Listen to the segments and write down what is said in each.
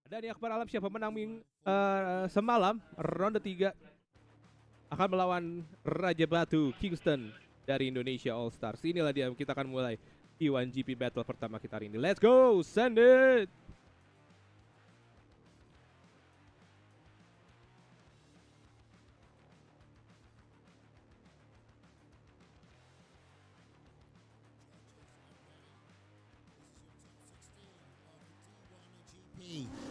Dan yang Akbar Alamsyah pemenang semalam ronde 3 akan melawan Raja Batu Kingston dari Indonesia All Stars. Inilah dia, kita akan mulai T1GP Battle pertama kita hari ini. Let's go, send it!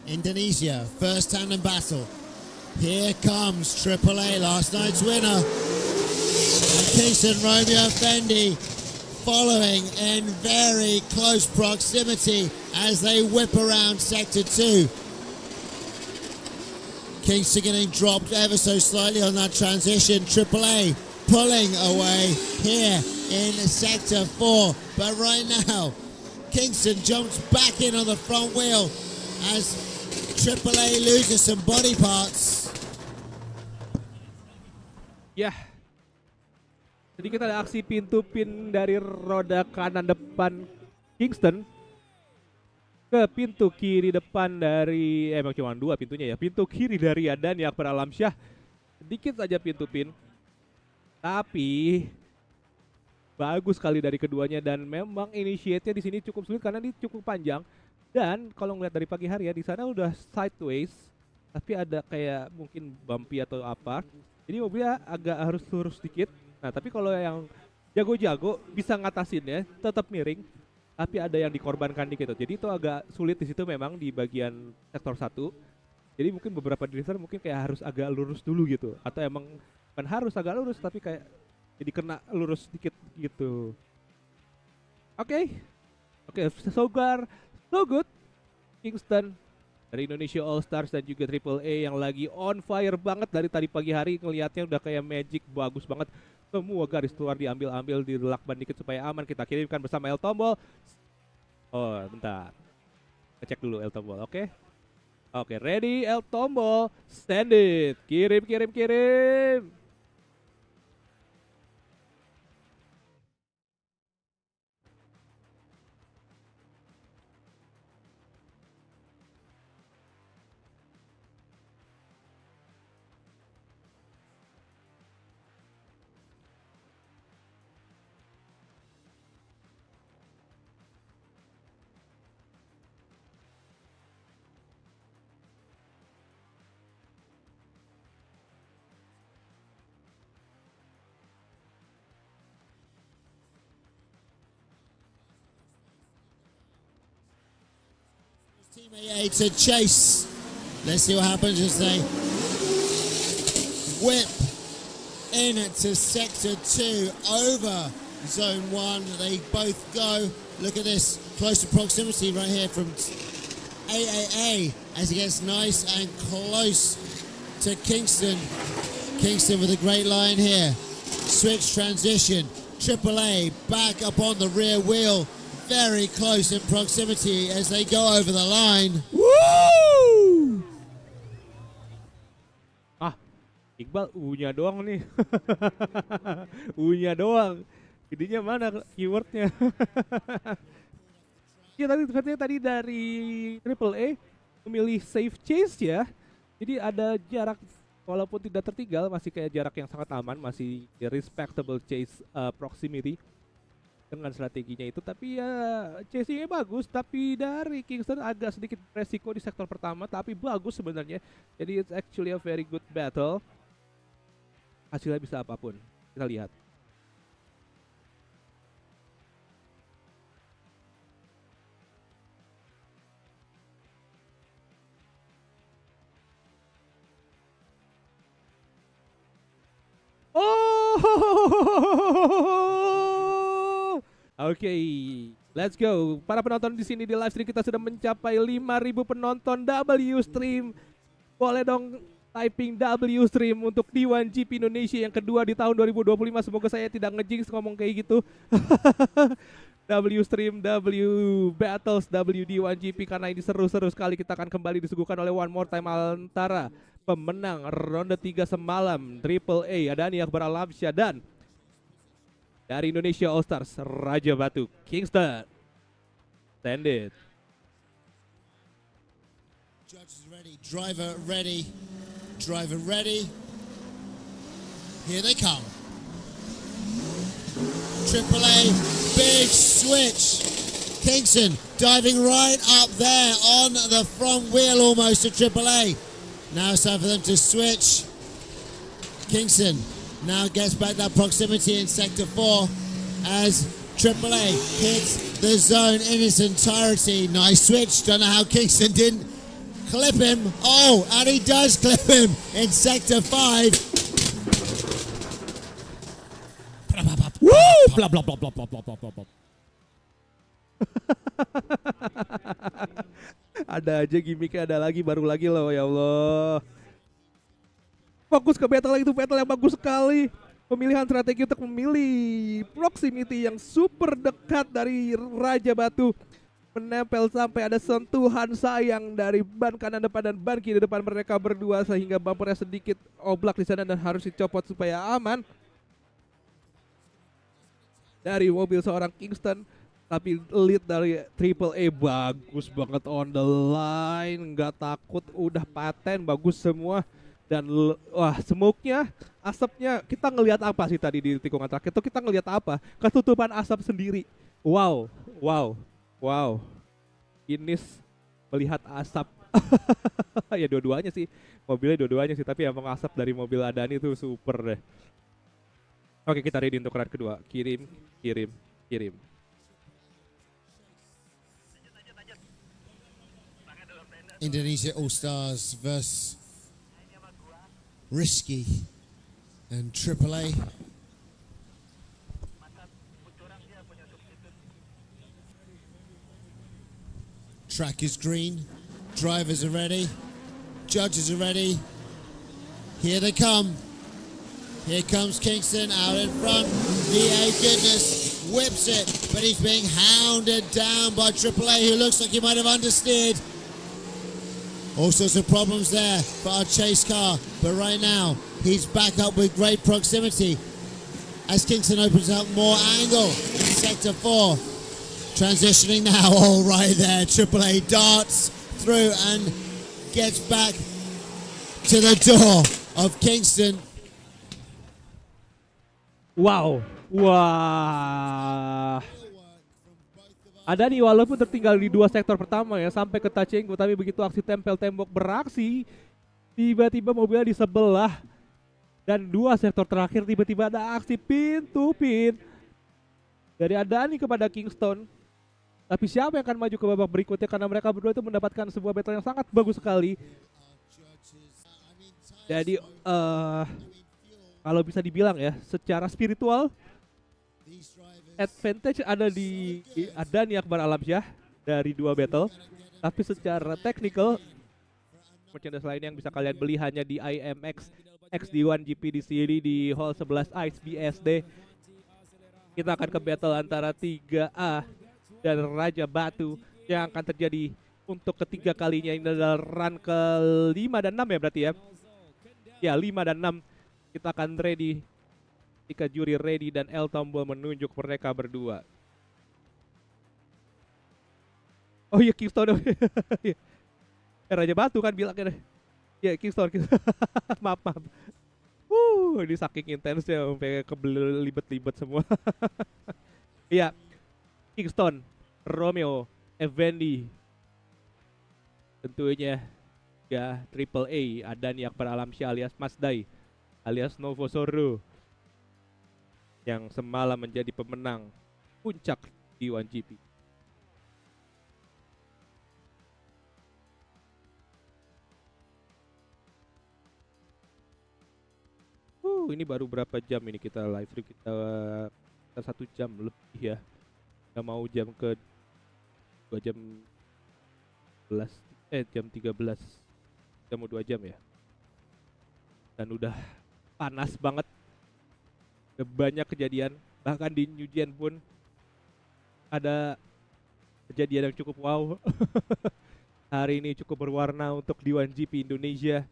Indonesia, first tandem battle. Here comes AAA, last night's winner. And Kingston Romeo Fendi following in very close proximity as they whip around sector 2. Kingston getting dropped ever so slightly on that transition. AAA pulling away here in sector 4. But right now, Kingston jumps back in on the front wheel as AAA loses some body parts. Ya, jadi kita ada aksi pintu pin dari roda kanan depan Kingston ke pintu kiri depan dari emang cuma 2 pintunya ya. Pintu kiri dari Adani Akbar Alamsyah, sedikit saja pintu pin, tapi bagus sekali dari keduanya. Dan memang initiate-nya di sini cukup sulit karena ini cukup panjang. Dan kalau ngeliat dari pagi hari ya, di sana udah sideways, tapi ada kayak mungkin bumpy atau apa. Jadi mobilnya agak harus lurus sedikit. Nah, tapi kalau yang jago-jago bisa ngatasinnya tetap miring, tapi ada yang dikorbankan dikit. Jadi itu agak sulit di situ memang di bagian sektor 1. Jadi mungkin beberapa drifter mungkin kayak harus agak lurus dulu gitu, atau emang kan harus agak lurus tapi kayak jadi kena lurus sedikit gitu. Oke, so far so good. Kingston dari Indonesia All Stars dan juga AAA yang lagi on fire banget dari tadi pagi hari, ngelihatnya udah kayak magic, bagus banget. Semua garis keluar diambil-ambil, dilakban dikit supaya aman. Kita kirimkan bersama El Tombol. Oh, bentar. Ngecek dulu El Tombol, oke? Oke, ready El Tombol. Stand it. Kirim, kirim, kirim. Team AA to chase. Let's see what happens as they whip into sector 2 over zone 1. They both go. Look at this closer proximity right here from AAA as it gets nice and close to Kingston. Kingston with a great line here. Switch transition. AAA back up on the rear wheel. Very close in proximity as they go over the line. Woo! Ah, Iqbal U-nya doang nih. U-nya doang. Jadinya mana keywordnya? Ya tadi katanya tadi dari AAA memilih safe chase ya. Jadi ada jarak, walaupun tidak tertinggal, masih kayak jarak yang sangat aman, masih respectable chase proximity dengan strateginya itu. Tapi ya chasingnya bagus, tapi dari Kingston agak sedikit resiko di sektor pertama, tapi bagus sebenarnya. Jadi it's actually a very good battle. Hasilnya bisa apapun, kita lihat. Oh, oke, let's go. Para penonton di sini di live stream kita sudah mencapai 5.000 penonton W stream. Boleh dong typing W stream untuk T1GP Indonesia yang kedua di tahun 2025. Semoga saya tidak ngejinx ngomong kayak gitu. W stream, W battles, W D1GP, karena ini seru-seru sekali. Kita akan kembali disuguhkan oleh One More Time antara pemenang ronde 3 semalam AAA Adani Akbar Alamsyah dan dari Indonesia All Stars Raja Batu Kingston. Stand it. Judges ready, driver ready, driver ready. Here they come. Triple A, big switch. Kingston diving right up there on the front wheel almost to Triple A. Now it's time for them to switch. Kingston now gets back that proximity in Sector 4 as Triple A hits the zone in its entirety. Nice switch. Don't know how Kingston didn't clip him. Oh, and he does clip him in Sector 5. Woo! Blah blah blah blah blah blah blah blah. Ada aja gimmicknya, ada lagi, baru lagi loh, ya Allah. Fokus ke battle itu, battle yang bagus sekali. Pemilihan strategi untuk memilih proximity yang super dekat dari Raja Batu. Menempel sampai ada sentuhan sayang dari ban kanan depan dan ban kiri depan mereka berdua. Sehingga bumpernya sedikit oblak di sana dan harus dicopot supaya aman. Dari mobil seorang Kingston, tapi lead dari Triple A bagus banget on the line, nggak takut, udah paten, bagus semua. Dan wah, smoke-nya, asapnya, kita ngelihat apa sih tadi di tikungan terakhir itu, kita ngelihat apa? Ketutupan asap sendiri. Wow, wow, wow. Inis melihat asap. Ya dua-duanya sih, mobilnya dua-duanya sih, tapi emang asap dari mobil Adani itu super deh. Oke, kita ready untuk run kedua. Kirim, kirim, kirim. Indonesia All-Stars versus Risky and Triple A. Track is green. Drivers are ready. Judges are ready. Here they come. Here comes Kingston out in front. VA Goodness whips it, but he's being hounded down by Triple A, who looks like he might have understeered. All sorts of problems there for our chase car, but right now he's back up with great proximity as Kingston opens up more angle in Sector 4. Transitioning now, all right there. Triple A darts through and gets back to the door of Kingston. Wow, wah. Adani walaupun tertinggal di dua sektor pertama ya sampai ke Tachenko, tapi begitu aksi tempel tembok beraksi, tiba-tiba mobilnya di sebelah dan dua sektor terakhir tiba-tiba ada aksi pin to pin dari Adani kepada Kingston. Tapi siapa yang akan maju ke babak berikutnya, karena mereka berdua itu mendapatkan sebuah battle yang sangat bagus sekali. Jadi kalau bisa dibilang ya, secara spiritual advantage ada di Adani Akbar Alamsyah dari dua battle, tapi secara technical merchandise lain yang bisa kalian beli hanya di IMX XD1 GP di sini di Hall 11 Ice BSD. Kita akan ke battle antara 3A dan Raja Batu yang akan terjadi untuk ketiga kalinya. Ini adalah run ke-5 dan 6 ya berarti ya. Ya, 5 dan 6. Kita akan ready jika juri ready dan L tombol menunjuk mereka berdua. Oh iya, Kingston. Raja Batu kan bilangnya. Ya, Kingston. Maaf. Ini saking intensnya sampai kebelibet-libet semua. Iya, Kingston, Romeo, Effendi. Tentunya ya Triple A, Adani Akbar Alamsyah alias Masdai, alias Novo Sordo, yang semalam menjadi pemenang puncak di 1GP. Ini baru berapa jam ini kita live stream, kita 1 jam lebih ya. Kita mau jam ke 2 jam 11, jam 13. Kita mau 2 jam ya. Dan udah panas banget. Udah banyak kejadian, bahkan di New Gen pun ada kejadian yang cukup wow. Hari ini cukup berwarna untuk di 1GP Indonesia.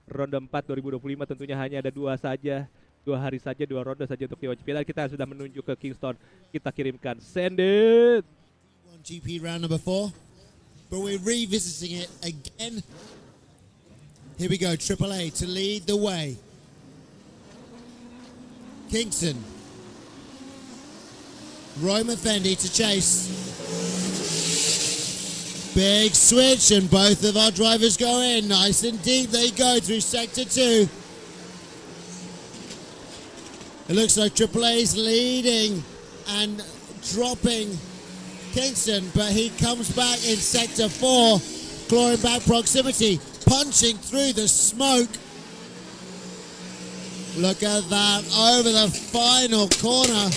Ronde 4 2025 tentunya hanya ada 2 saja, 2 hari saja, 2 ronde saja untuk di 1GP. Dan kita sudah menuju ke Kingston. Kita kirimkan send it. 1GP round number 4. but we're revisiting it again. Here we go, Triple A to lead the way. Kingston. Roman Fendi to chase. Big switch, and both of our drivers go in. Nice and deep they go through Sector 2. It looks like Triple A's leading and dropping Kingston, but he comes back in Sector 4, clawing back Proximity, punching through the smoke. Look at that, over the final corner.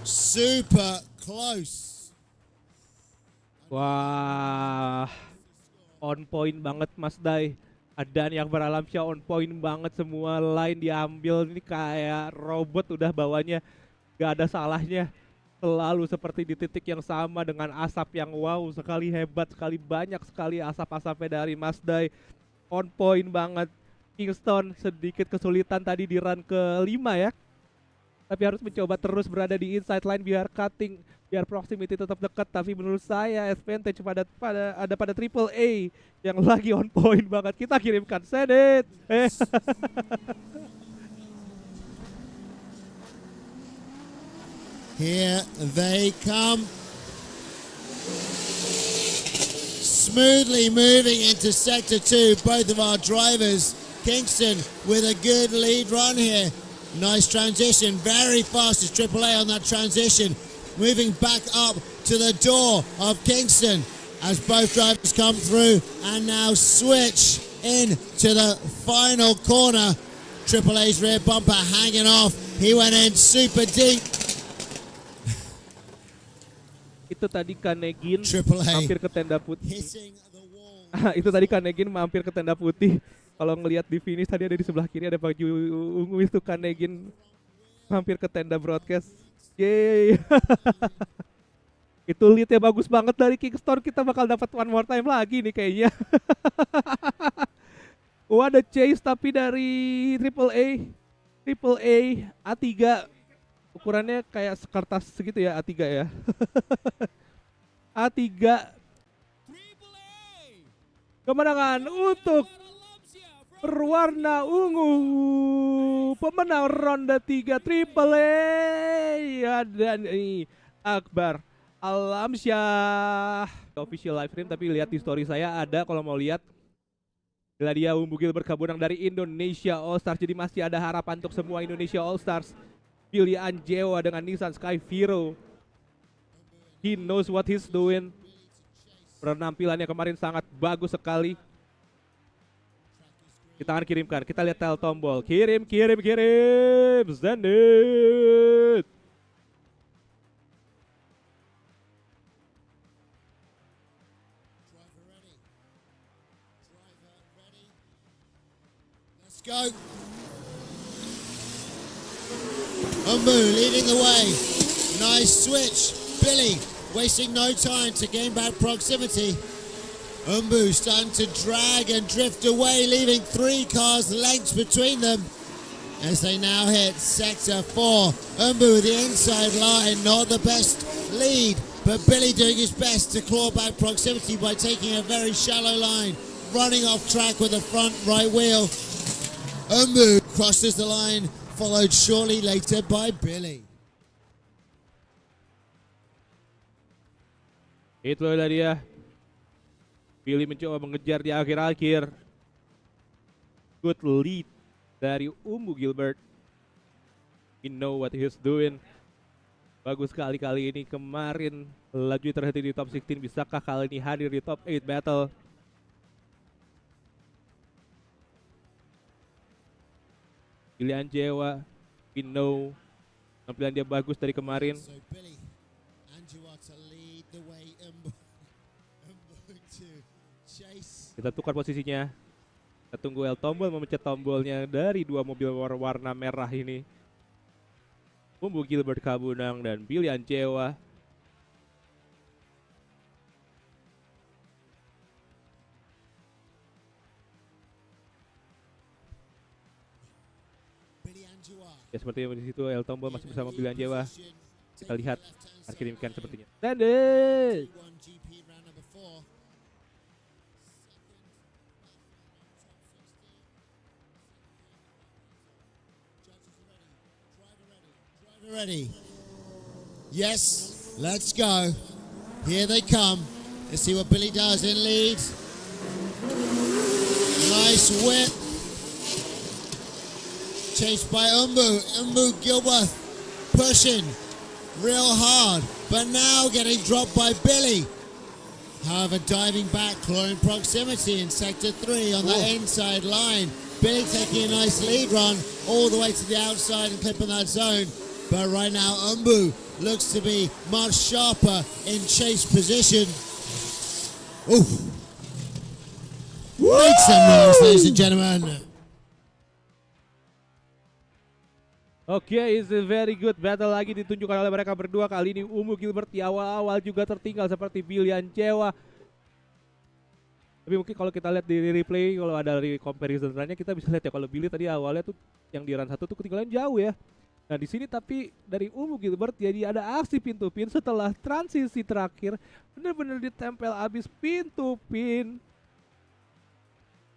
Super close. Wah, on point banget Mas Dai. Dan yang beralamsyah on point banget, semua line diambil. Ini kayak robot udah bawanya, gak ada salahnya. Selalu seperti di titik yang sama dengan asap yang wow sekali, hebat sekali, banyak sekali asap-asapnya dari Mas Dai. On point banget. Kingston sedikit kesulitan tadi di run ke-5 ya. Tapi harus mencoba terus berada di inside line biar cutting, biar proximity tetap dekat. Tapi menurut saya advantage pada Triple A yang lagi on point banget. Kita kirimkan send it. Here they come. Smoothly moving into Sector 2, both of our drivers. Kingston with a good lead run here. Nice transition, very fast as Triple A on that transition. Moving back up to the door of Kingston as both drivers come through and now switch in to the final corner. Triple A's rear bumper hanging off. He went in super deep. Itu tadi Kanegin Triple A hampir ke tenda putih. hitting the wall. Itu tadi Kanegin mampir ke tenda putih. Kalau ngelihat di finish tadi ada di sebelah kiri ada baju ungu, itu Kanegin mampir ke tenda broadcast. Yeay. Itu leadnya bagus banget dari Kingston. Kita bakal dapat one more time lagi nih kayaknya. Wah, ada chase tapi dari Triple A. Triple A A3. Ukurannya kayak sekertas segitu ya, A3 ya. A3. Kemenangan untuk berwarna ungu. Pemenang ronde 3 Triple A. Dan ini Akbar Alamsyah. Official live stream, tapi lihat di story saya ada kalau mau lihat. Bila dia Umbu Gilbert Kabunang dari Indonesia All Stars. Jadi masih ada harapan untuk semua Indonesia All Stars. Billy Anjewa dengan Nissan Sky Viro. He knows what he's doing. Penampilannya kemarin sangat bagus sekali. Kita akan kirimkan, kita lihat tel tombol. Kirim. Send it. Let's go. Umbu leading the way. Nice switch. Billy wasting no time to gain back proximity. Umbu starting to drag and drift away, leaving 3 cars lengths between them as they now hit Sector 4. Umbu with the inside line, not the best lead, but Billy doing his best to claw back proximity by taking a very shallow line, running off track with the front right wheel. Umbu crosses the line, followed shortly later by Billy. Itulah dia. Billy mencoba mengejar di akhir-akhir. Good lead dari Umbu Gilbert. He know what he's doing. Bagus sekali kali ini. Kemarin laju terhenti di top 16. Bisakah kali ini hadir di top 8 battle? Billy Anjewa, we know tampilan dia bagus dari kemarin. So Billy Anjewa to lead the way. Umbu to chase. Kita tukar posisinya. Kita tunggu El Tombol memencet tombolnya dari 2 mobil warna merah ini. Umbu Gilbert Kabunang dan Billy Anjewa. Ya seperti yang di situ El Tombol masih bersama Billy Anjewa. Kita lihat kirimkan sepertinya. Send it. Ready? Yes, let's go. Here they come. Let's see what Billy does in lead. Nice whip. Chased by Umbu Gilworth pushing real hard, but now getting dropped by Billy. However, diving back, clawing proximity in sector 3 on the inside line. Billy taking a nice lead run all the way to the outside and clipping that zone. But right now, Umbu looks to be much sharper in chase position. Oof. Make some noise, ladies and gentlemen. Oke, it's a very good battle lagi ditunjukkan oleh mereka berdua. Kali ini Umbu Gilbert di awal-awal juga tertinggal seperti Billian Cewa. Tapi mungkin kalau kita lihat di replay, kalau ada dari comparison run-nya, kita bisa lihat ya kalau Billy tadi awalnya tuh yang di run 1 tuh ketinggalan jauh ya. Nah di sini tapi dari Umbu Gilbert jadi ada aksi pintu pin setelah transisi terakhir benar-benar ditempel abis pintu pin.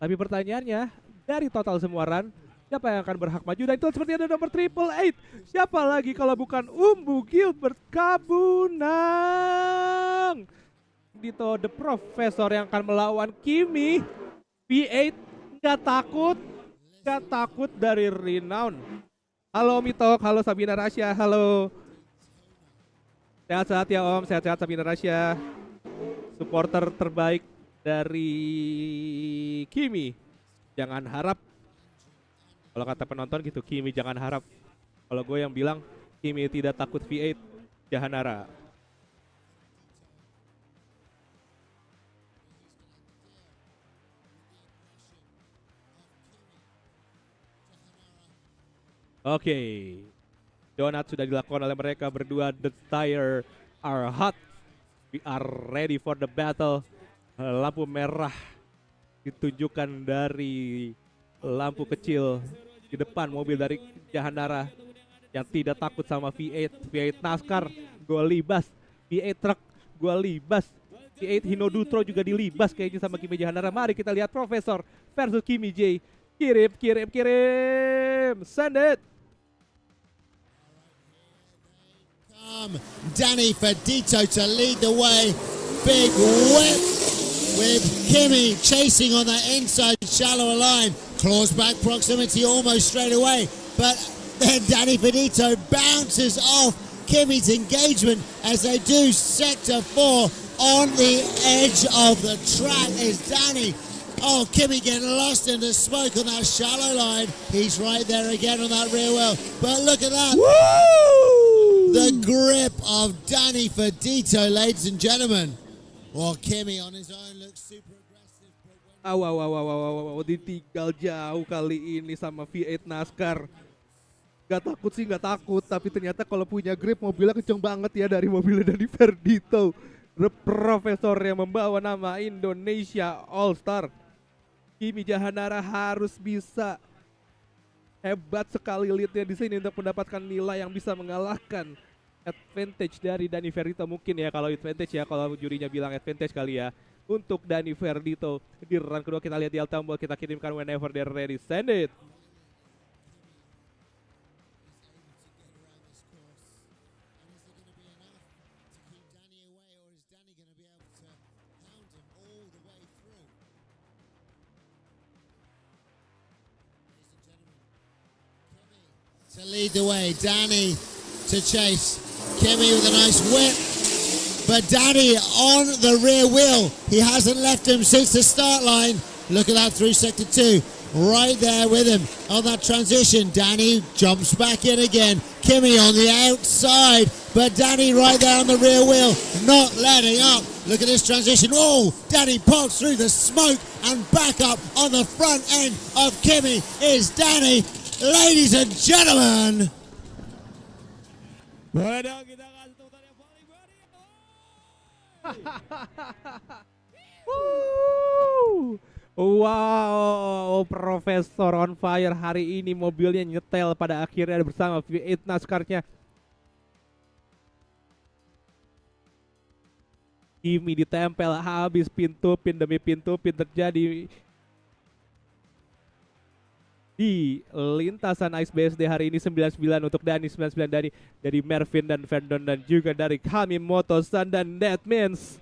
Tapi pertanyaannya dari total semua run, siapa yang akan berhak maju? Dan itu seperti ada nomor 888. Siapa lagi kalau bukan Umbu Gilbert Kabunang? Dito The Professor yang akan melawan Kimi. V8 nggak takut dari Renown. Halo Mitok, halo Sabina Rasya, halo. Sehat-sehat ya Om, sehat-sehat Sabina Rasya. Supporter terbaik dari Kimi. Jangan harap. Kalau kata penonton gitu, Kimi jangan harap. Kalau gue yang bilang, Kimi tidak takut V8, Jahanara. Oke, donat sudah dilakukan oleh mereka berdua. The tire are hot. We are ready for the battle. Lampu merah ditunjukkan dari lampu kecil di depan mobil dari Jahanara yang tidak takut sama V8. V8 NASCAR, gue libas. V8 truk, gue libas. V8 Hinodutro juga dilibas kayaknya sama Kimi Jahanara. Mari kita lihat Profesor versus Kimi J. Kirim. Send it. Danny Fedito to lead the way. Big whip with Kimi chasing on the inside shallower line. Claws back proximity almost straight away. But then Danny Fedito bounces off Kimi's engagement as they do sector 4 on the edge of the track is Danny. Oh, Kimi getting lost in the smoke on that shallow line. He's right there again on that rear wheel. But look at that. Woo! The grip of Danny Fedito, ladies and gentlemen. Well, Kimi on his own looks super aggressive. Wow, ditinggal jauh kali ini sama V8 NASCAR. Gak takut, tapi ternyata kalau punya grip mobilnya kenceng banget ya dari mobilnya dari Ferdito. The Professor yang membawa nama Indonesia All Star. Kimi Jahanara harus bisa hebat sekali leadnya di sini untuk mendapatkan nilai yang bisa mengalahkan advantage dari Danny Ferdito. Mungkin ya kalau advantage ya, kalau jurinya bilang advantage kali ya untuk Danny Ferdito. Di run kedua kita lihat di Altambo, kita kirimkan whenever they're ready, send it. To lead the way, Danny to chase. Kimi with a nice whip. But Danny on the rear wheel. He hasn't left him since the start line. Look at that through sector 2. Right there with him on that transition. Danny jumps back in again. Kimi on the outside. But Danny right there on the rear wheel. Not letting up. Look at this transition. Oh, Danny pops through the smoke and back up on the front end of Kimi is Danny. Ladies and gentlemen. Wow, Profesor on fire hari ini, mobilnya nyetel pada akhirnya bersama V8 NASCAR-nya. Kimi ditempel habis pintu pin demi pintu pin terjadi. di lintasan Ice BSD hari ini. 99 untuk Dani, 99 dari Mervin dan Verdon, dan juga dari Kamimoto-san, dan that means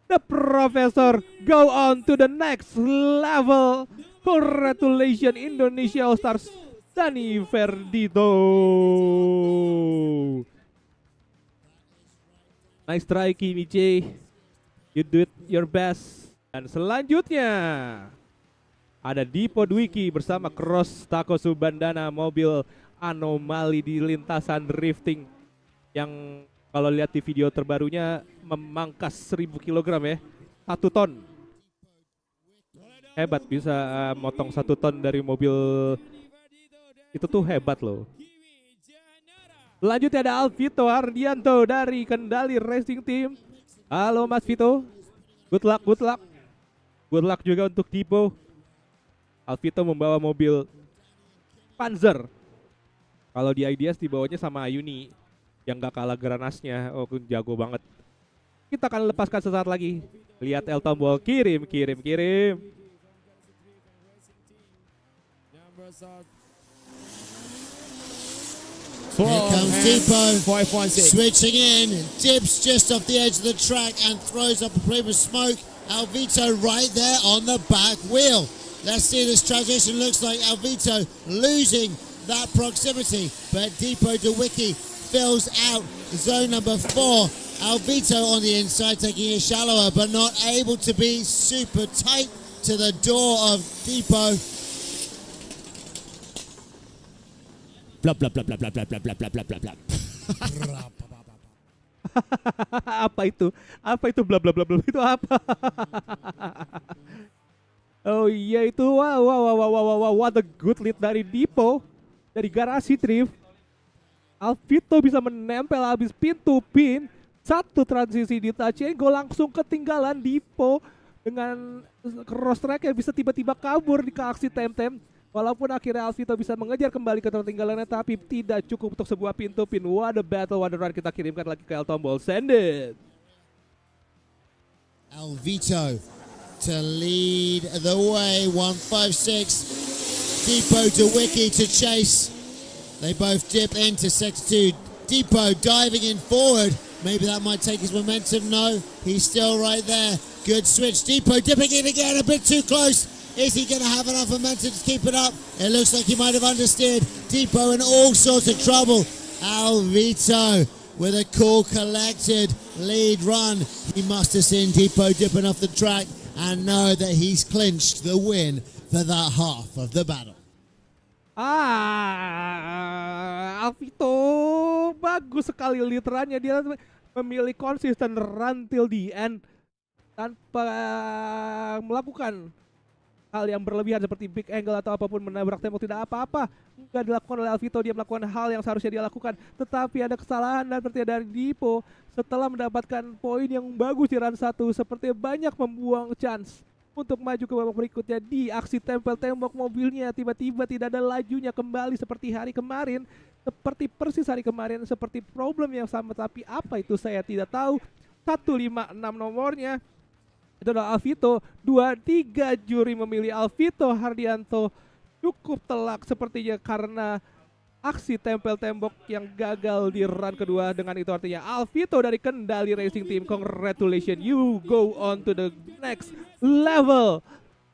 the Professor go on to the next level. Congratulations Indonesia All Stars Dani Ferdito. Nice try Kimi J, you did your best. Dan selanjutnya ada Dipo Dwiki bersama Cross Tako Subandana, mobil anomali di lintasan drifting yang kalau lihat di video terbarunya memangkas 1000 kg ya, 1 ton. Hebat bisa motong 1 ton dari mobil, itu tuh hebat loh. Selanjutnya ada Alvito Ardianto dari Kendali Racing Team. Halo Mas Vito, good luck, good luck. Good luck juga untuk Dipo. Alvito membawa mobil Panzer. Kalau di IDS dibawanya sama Ayuni yang gak kalah granasnya. Oh, jago banget. Kita akan lepaskan sesaat lagi. Lihat El Tombol, kirim. Here comes Depot, 516. switching in, dips just off the edge of the track and throws up a plume of smoke. Alvito right there on the back wheel. Let's see this transition. Looks like Alvito losing that proximity, but Depot DeWicki fills out zone number 4. Alvito on the inside, taking it shallower, but not able to be super tight to the door of Depot. Blah blah blah blah blah blah blah blah blah blah blah blah. Apa itu? Apa itu bla bla bla bla itu apa? Oh iya itu, wow, what a good lead dari Dipo dari garasi drift. Alvito bisa menempel habis pintu pin, satu transisi di touch and go, langsung ketinggalan Dipo dengan cross track yang bisa tiba-tiba kabur di aksi tem-tem. Walaupun akhirnya Alvito bisa mengejar kembali ketertinggalannya, tapi tidak cukup untuk sebuah pintu pin. What a battle, what a run. Kita kirimkan lagi ke El Tombol, send it. Alvito to lead the way, 156. Depot to Wiki to chase. They both dip into sector 2. Depot diving in forward. Maybe that might take his momentum. No, he's still right there. Good switch. Depot dipping in again, a bit too close. Is he going to have enough momentum to keep it up? It looks like he might have understeered. Depot in all sorts of trouble. Alvito with a cool, collected lead run. He must have seen Depot dipping off the track and know that he's clinched the win for that half of the battle. Alvito bagus sekali literannya, dia memilih konsisten run till the end tanpa melakukan hal yang berlebihan seperti big angle atau apapun, menabrak tembok, tidak apa-apa. Nggak dilakukan oleh Alvito, dia melakukan hal yang seharusnya dia lakukan. Tetapi ada kesalahan dan seperti dari Dipo setelah mendapatkan poin yang bagus di run 1, seperti banyak membuang chance untuk maju ke babak berikutnya. Di aksi tempel tembok mobilnya, tiba-tiba tidak ada lajunya kembali seperti hari kemarin, seperti persis hari kemarin, seperti problem yang sama, tapi apa itu saya tidak tahu. 156 nomornya itu adalah Alvito. 2-3 juri memilih Alvito Hardianto. Cukup telak sepertinya karena aksi tempel tembok yang gagal di run kedua. Dengan itu artinya Alvito dari Kendali Racing Team, congratulations, you go on to the next level.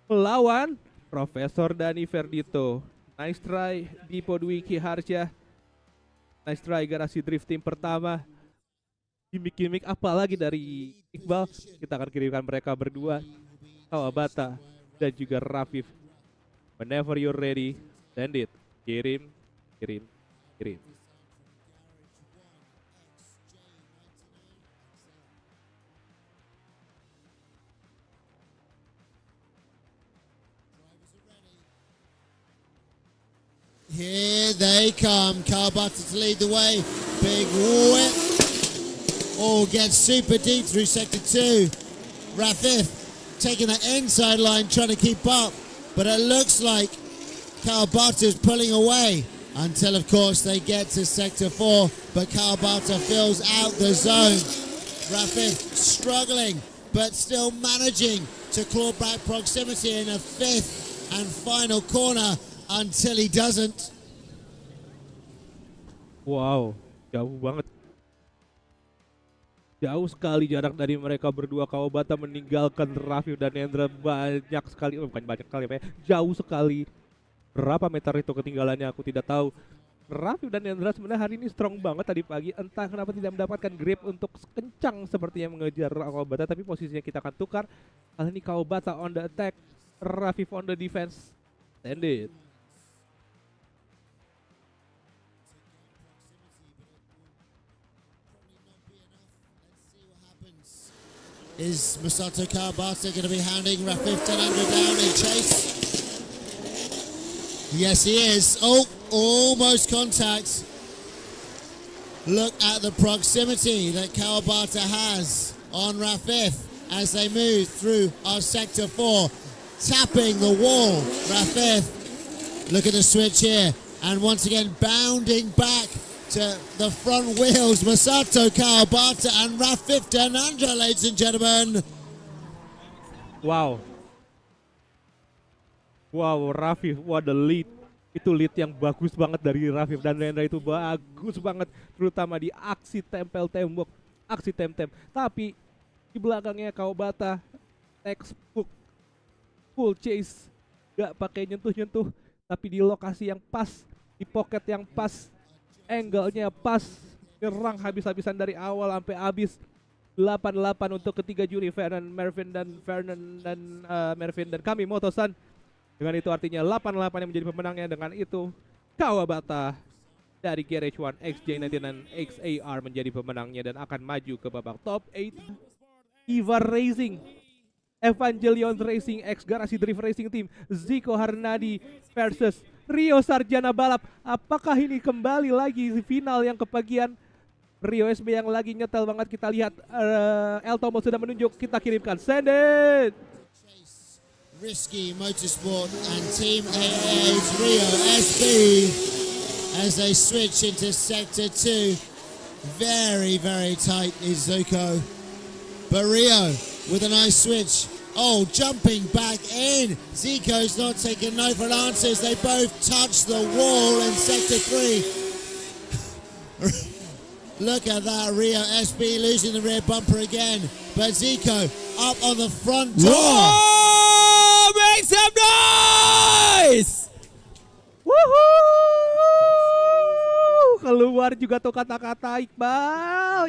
Melawan Profesor Dani Ferdito. Nice try Dipo Dwiki Harsha. Nice try garasi drift team pertama. Gimmick-gimmick apa lagi dari Iqbal? Kita akan kirimkan mereka berdua, Kawabata dan juga Rafif. Whenever you're ready, send it. Kirim. Here they come. Kawabata to lead the way. Big whip. All gets super deep through sector 2. Rafif taking the inside line, trying to keep up, but it looks like Kawabata's pulling away until, of course, they get to sector 4, but Kawabata fills out the zone. Rafif struggling, but still managing to claw back proximity in a 5th and final corner until he doesn't. Wow, jauh banget. Jauh sekali jarak dari mereka berdua. Kawabata meninggalkan Rafif dan Hendra banyak sekali, bukan banyak sekali, jauh sekali. Berapa meter itu ketinggalannya aku tidak tahu. Rafif dan Hendra sebenarnya hari ini strong banget tadi pagi. Entah kenapa tidak mendapatkan grip untuk kencang sepertinya mengejar Kawabata, tapi posisinya kita akan tukar. Kali ini Kawabata on the attack, Rafif on the defense. Standard. Is Masato Kawabata going to be hounding Rafif Tanandra down in chase? Yes, he is. Oh, almost contact. Look at the proximity that Kawabata has on Rafif as they move through our Sector 4. Tapping the wall, Rafif. Look at the switch here. And once again, bounding back to the front wheels, Masato Kawabata and Rafif Tanandra, ladies and gentlemen. Wow. Wow, Rafif, what a lead. Itu lead yang bagus banget dari Rafif dan Hendra, itu bagus banget. Terutama di aksi tempel tembok, aksi tem-tem. Tapi di belakangnya Kawabata, textbook, full chase. Gak pakai nyentuh-nyentuh, tapi di lokasi yang pas, di pocket yang pas, angle-nya pas, nyerang habis-habisan dari awal sampai habis. 8-8 untuk ketiga juri, Mervin dan kami Moto-san. Dengan itu artinya 8-8 yang menjadi pemenangnya. Dengan itu Kawabata dari Garage One XJ99 XAR menjadi pemenangnya dan akan maju ke babak top 8. Ivar Racing, Evangelion Racing X Garasi Drift Racing Team, Zico Harnadi versus Rio Sarjana Balap. Apakah ini kembali lagi final yang kebagian Rio SB yang lagi nyetel banget? Kita lihat El Tomo sudah menunjuk, kita kirimkan. Send it! Risky Motorsport and Team AA's Rio SB as they switch into Sector 2. Very, very tight is Zuko. But Rio with a nice switch. Oh, jumping back in. Zico's not taking no for answers. They both touch the wall in Sector 3. Look at that, Rio SB losing the rear bumper again. But Zico up on the front door. Whoa! Make some noise! Woohoo! Keluar juga tuh kata-kata Iqbal.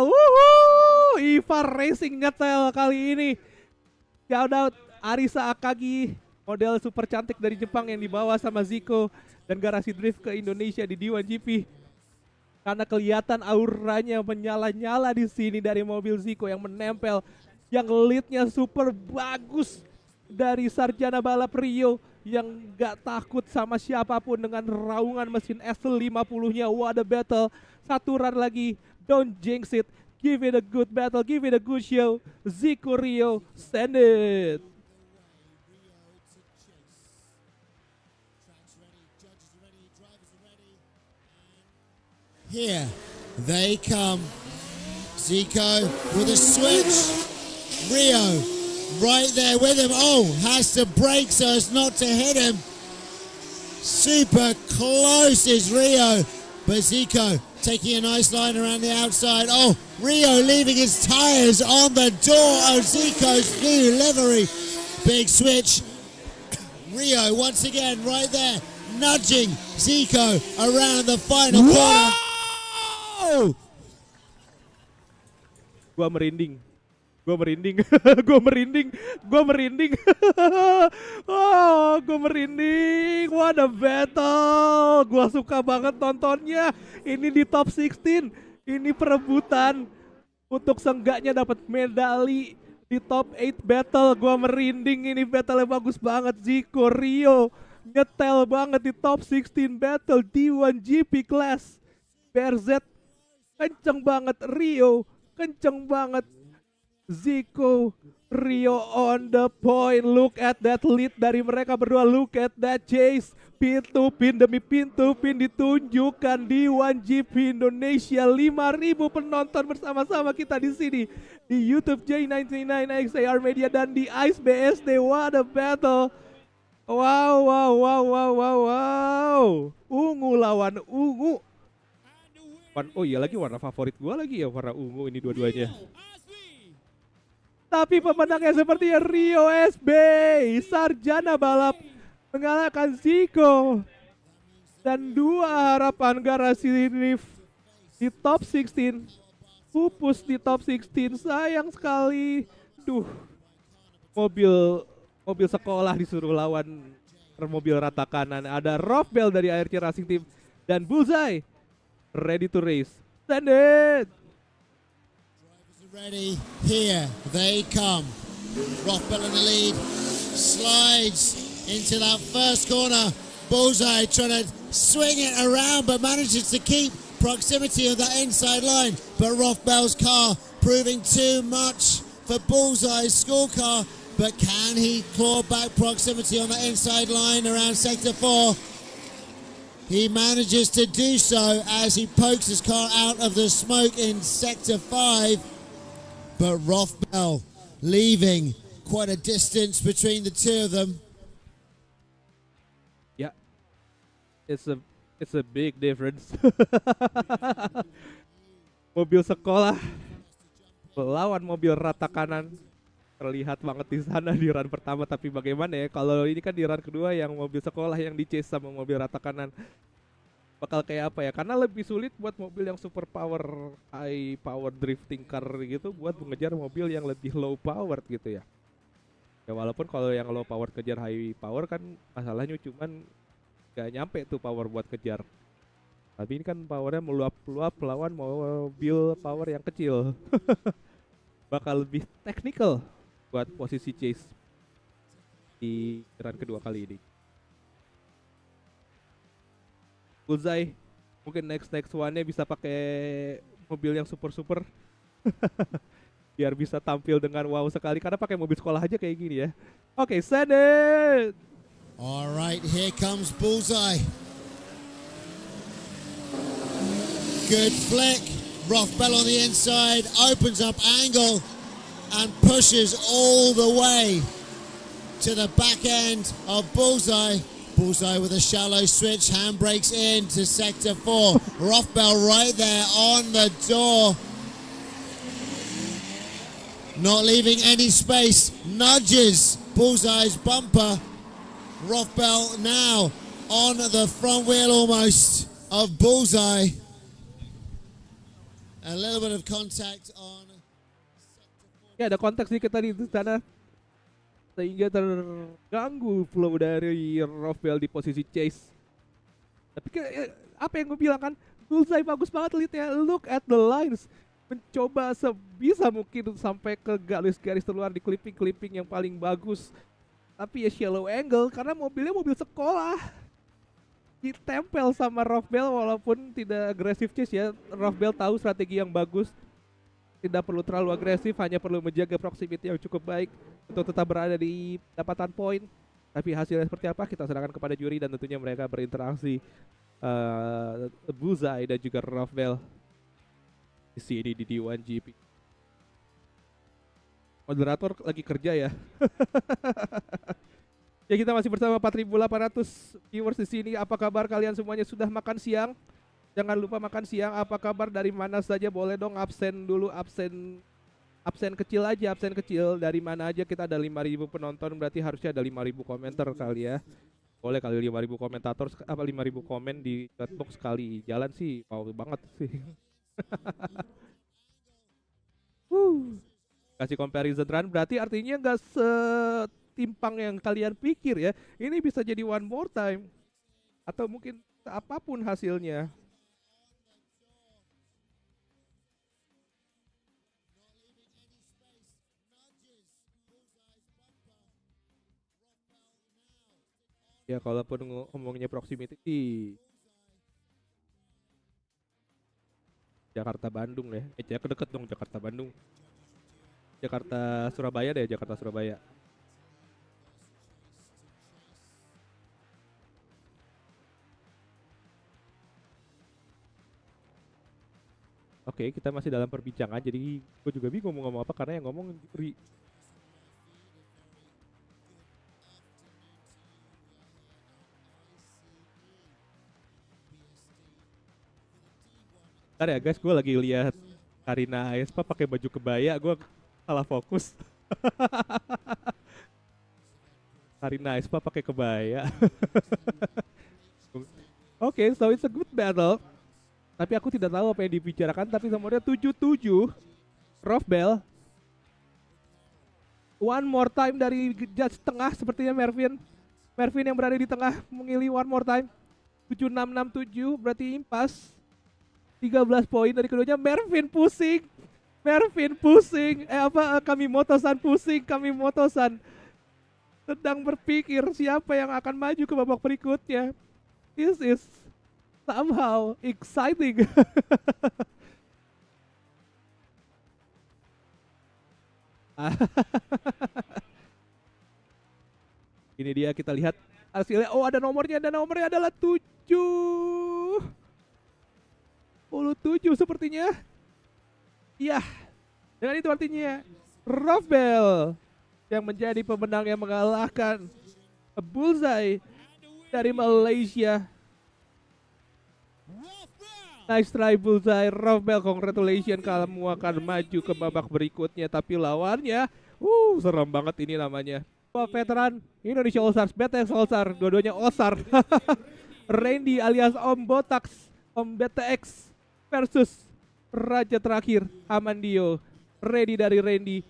Woohoo! Ivar Racing nyetel kali ini. Shout out Arisa Akagi, model super cantik dari Jepang yang dibawa sama Zico dan Garasi Drift ke Indonesia di D1GP. Karena kelihatan auranya menyala-nyala di sini dari mobil Zico yang menempel, yang leadnya super bagus dari Sarjana Balap Rio yang gak takut sama siapapun dengan raungan mesin S50-nya. What a battle. Satu run lagi, don't jinx it, give it a good battle, give it a good show. Zico Rio, send it. Here they come. Zico with a switch. Rio right there with him. Oh, has to brake so as not to hit him. Super close is Rio. But Zico taking a nice line around the outside. Oh, Rio leaving his tires on the door of Zico's new livery. Big switch. Rio once again right there, nudging Zico around the final corner. Gua merinding. Oh, gue merinding. What a battle. Gua suka banget nontonnya. Ini di top 16. Ini perebutan untuk seenggaknya dapat medali di top 8 battle. Gua merinding, ini battle bagus banget. Zico Rio nyetel banget di top 16 battle D1GP class. BRZ kenceng banget, Rio kenceng banget, Zico Rio on the point. Look at that lead dari mereka berdua. Look at that chase. Pintu pin demi pintu pin ditunjukkan di 1GP Indonesia. 5.000 penonton bersama-sama kita di sini di YouTube J99 XAR Media dan di Ice BSD. What a battle. Wow, wow, wow, wow, wow, wow. Ungu lawan ungu. Oh iya lagi warna favorit gua lagi ya, warna ungu ini dua-duanya. Tapi pemenangnya seperti Rio SB, sarjana balap mengalahkan Zico. Dan dua harapan garasi ini di top 16, pupus di top 16, sayang sekali. Duh, mobil sekolah disuruh lawan mobil rata kanan. Ada Rofbel dari ARC Racing Team dan Bullseye ready to race. Send it! Ready, here they come. Rothbell in the lead, slides into that first corner. Bullseye trying to swing it around but manages to keep proximity of that inside line. But Rothbell's car proving too much for Bullseye's scorecar. But can he claw back proximity on the inside line around sector 4? He manages to do so as he pokes his car out of the smoke in sector 5. But Rothbell leaving quite a distance between the two of them. Yeah, it's a big difference. Mobil sekolah melawan mobil rata kanan terlihat banget di sana di run pertama. Tapi bagaimana ya kalau ini kan di run kedua yang mobil sekolah yang di chase sama mobil rata kanan bakal kayak apa ya, karena lebih sulit buat mobil yang super power high power drifting car gitu buat mengejar mobil yang lebih low power gitu ya. Ya walaupun kalau yang low power kejar high power kan masalahnya cuman gak nyampe tuh power buat kejar. Tapi ini kan powernya meluap-luap lawan mobil power yang kecil. Bakal lebih technical buat posisi chase di run kedua kali ini. Bullseye mungkin next one-nya bisa pakai mobil yang super biar bisa tampil dengan wow sekali, karena pakai mobil sekolah aja kayak gini ya. Oke, send it. Alright, here comes Bullseye. Good flick. Rothbell on the inside, opens up angle and pushes all the way to the back end of Bullseye. Bullseye with a shallow switch, handbrakes in to sector 4. Rothbell right there on the door. Not leaving any space, nudges Bullseye's bumper. Rothbell now on the front wheel almost of Bullseye. A little bit of contact on. Ya ada kontak sedikit tadi di sana sehingga terganggu flow dari Rothbell di posisi chase. Tapi apa yang gue bilang kan, Bullseye bagus banget leadnya. Look at the lines, mencoba sebisa mungkin sampai ke garis-garis terluar di clipping yang paling bagus. Tapi ya shallow angle karena mobilnya mobil sekolah. Ditempel sama Rothbell walaupun tidak agresif chase ya. Rothbell tahu strategi yang bagus. Tidak perlu terlalu agresif, hanya perlu menjaga proximity yang cukup baik untuk tetap berada di dapatan poin. Tapi hasilnya seperti apa kita serahkan kepada juri dan tentunya mereka berinteraksi. Bullseye dan juga Rothbell di sini di D1GP. Moderator lagi kerja ya. Ya kita masih bersama 4.800 viewers di sini. Apa kabar kalian semuanya, sudah makan siang? Jangan lupa makan siang. Apa kabar, dari mana saja? Boleh dong absen dulu, absen kecil aja, absen kecil. Dari mana aja? Kita ada 5.000 penonton, berarti harusnya ada 5.000 komentar kali ya. Boleh kali 5.000 komentator, apa 5.000 komen di chatbox kali jalan sih, wow banget sih. Kasih comparison run, berarti artinya nggak setimpang yang kalian pikir ya. Ini bisa jadi one more time. Atau mungkin apapun hasilnya. Ya kalaupun ngomongnya proximity, Jakarta Bandung ya. Deket dong Jakarta Bandung. Jakarta Surabaya deh, Jakarta Surabaya. Oke, kita masih dalam perbincangan, jadi gue juga bingung mau ngomong apa karena yang ngomong Bentar ya guys, gue lagi lihat Karina Aespa pakai baju kebaya, gue salah fokus. Karina Aespa pakai kebaya. Oke, so it's a good battle. Tapi aku tidak tahu apa yang dibicarakan, tapi nomornya 77 Rofbel. One more time dari judge tengah sepertinya Mervin. Mervin yang berada di tengah mengili one more time. 7667 berarti impas. 13 poin dari keduanya. Mervin pusing. Mervin pusing. Kami Motosan pusing. Kami Motosan sedang berpikir siapa yang akan maju ke babak berikutnya. This is somehow exciting. Ini dia, kita lihat hasilnya. Oh, ada nomornya adalah 77 sepertinya. Iya. Dengan itu artinya Rofbel yang menjadi pemenang yang mengalahkan Bullseye dari Malaysia. Nice try Bullseye, Rofbel, congratulations, kamu akan maju ke babak berikutnya. Tapi lawannya, serem banget ini namanya. Veteran Indonesia All Stars, BTX All Star, dua-duanya All Star. Randy alias Om Botax, Om BTX versus Raja terakhir, Amandio. Ready dari Randy,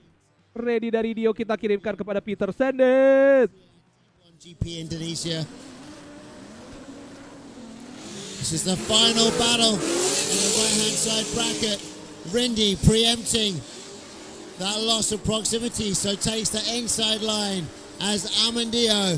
ready dari Dio, kita kirimkan kepada Peter Sandit. GP Indonesia. This is the final battle in the right-hand side bracket. Rindy preempting that loss of proximity, so takes the inside line as Amandio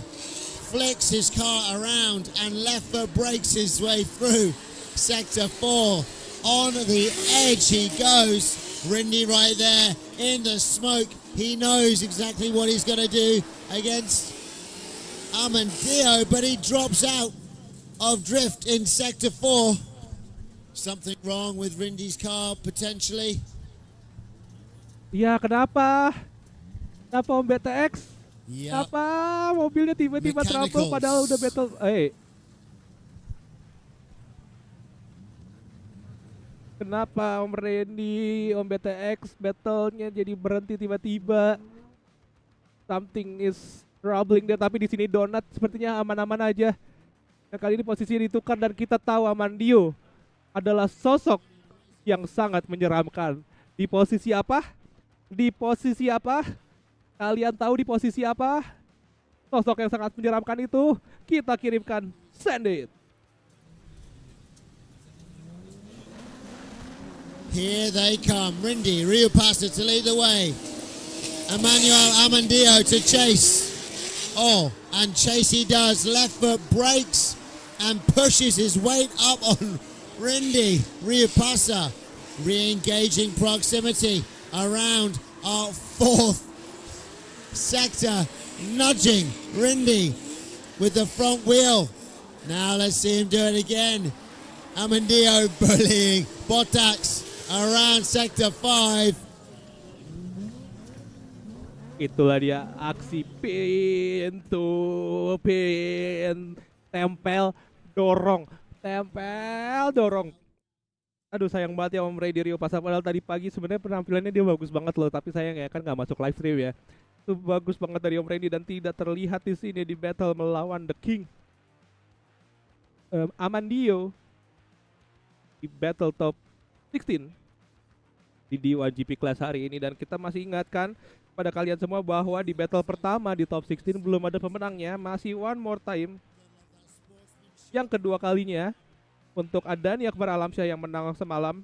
flicks his car around and left foot breaks his way through sector 4. On the edge he goes. Rindy right there in the smoke. He knows exactly what he's going to do against Amandio, but he drops out of drift in sector 4. Something wrong with Rindy's car potentially. Ya, kenapa? Kenapa Om BTX? Yep. Kenapa mobilnya tiba-tiba trouble padahal udah battle? Kenapa Om Randy, Om BTX battle-nya jadi berhenti tiba-tiba? Something is troubling there, tapi di sini Donat sepertinya aman-aman aja. Nah, kali ini posisi ditukar dan kita tahu Amandio adalah sosok yang sangat menyeramkan. Di posisi apa? Di posisi apa? Kalian tahu di posisi apa? Sosok yang sangat menyeramkan itu kita kirimkan Sandit. Here they come. Rindy, Rio Pasta to lead the way. Emmanuel Amandio to chase. Oh, and chase he does. Left foot breaks and pushes his weight up on Rindy. Rio Pasta re-engaging proximity around our fourth sector, nudging Rindy with the front wheel. Now let's see him do it again. Amandio bullying Botax around sector 5. Itulah dia aksi tempel dorong. Aduh, sayang banget ya Om Ray di Rio Pasa, padahal tadi pagi sebenarnya penampilannya dia bagus banget loh, tapi sayang ya kan nggak masuk live stream ya. Itu bagus banget dari Om Randy dan tidak terlihat di sini di battle melawan The King. Amandio di battle top 16 di D1GP Class hari ini, dan kita masih ingatkan pada kalian semua bahwa di battle pertama di top 16 belum ada pemenangnya, masih one more time yang kedua kalinya untuk Adani Akbar Alamsyah yang menang semalam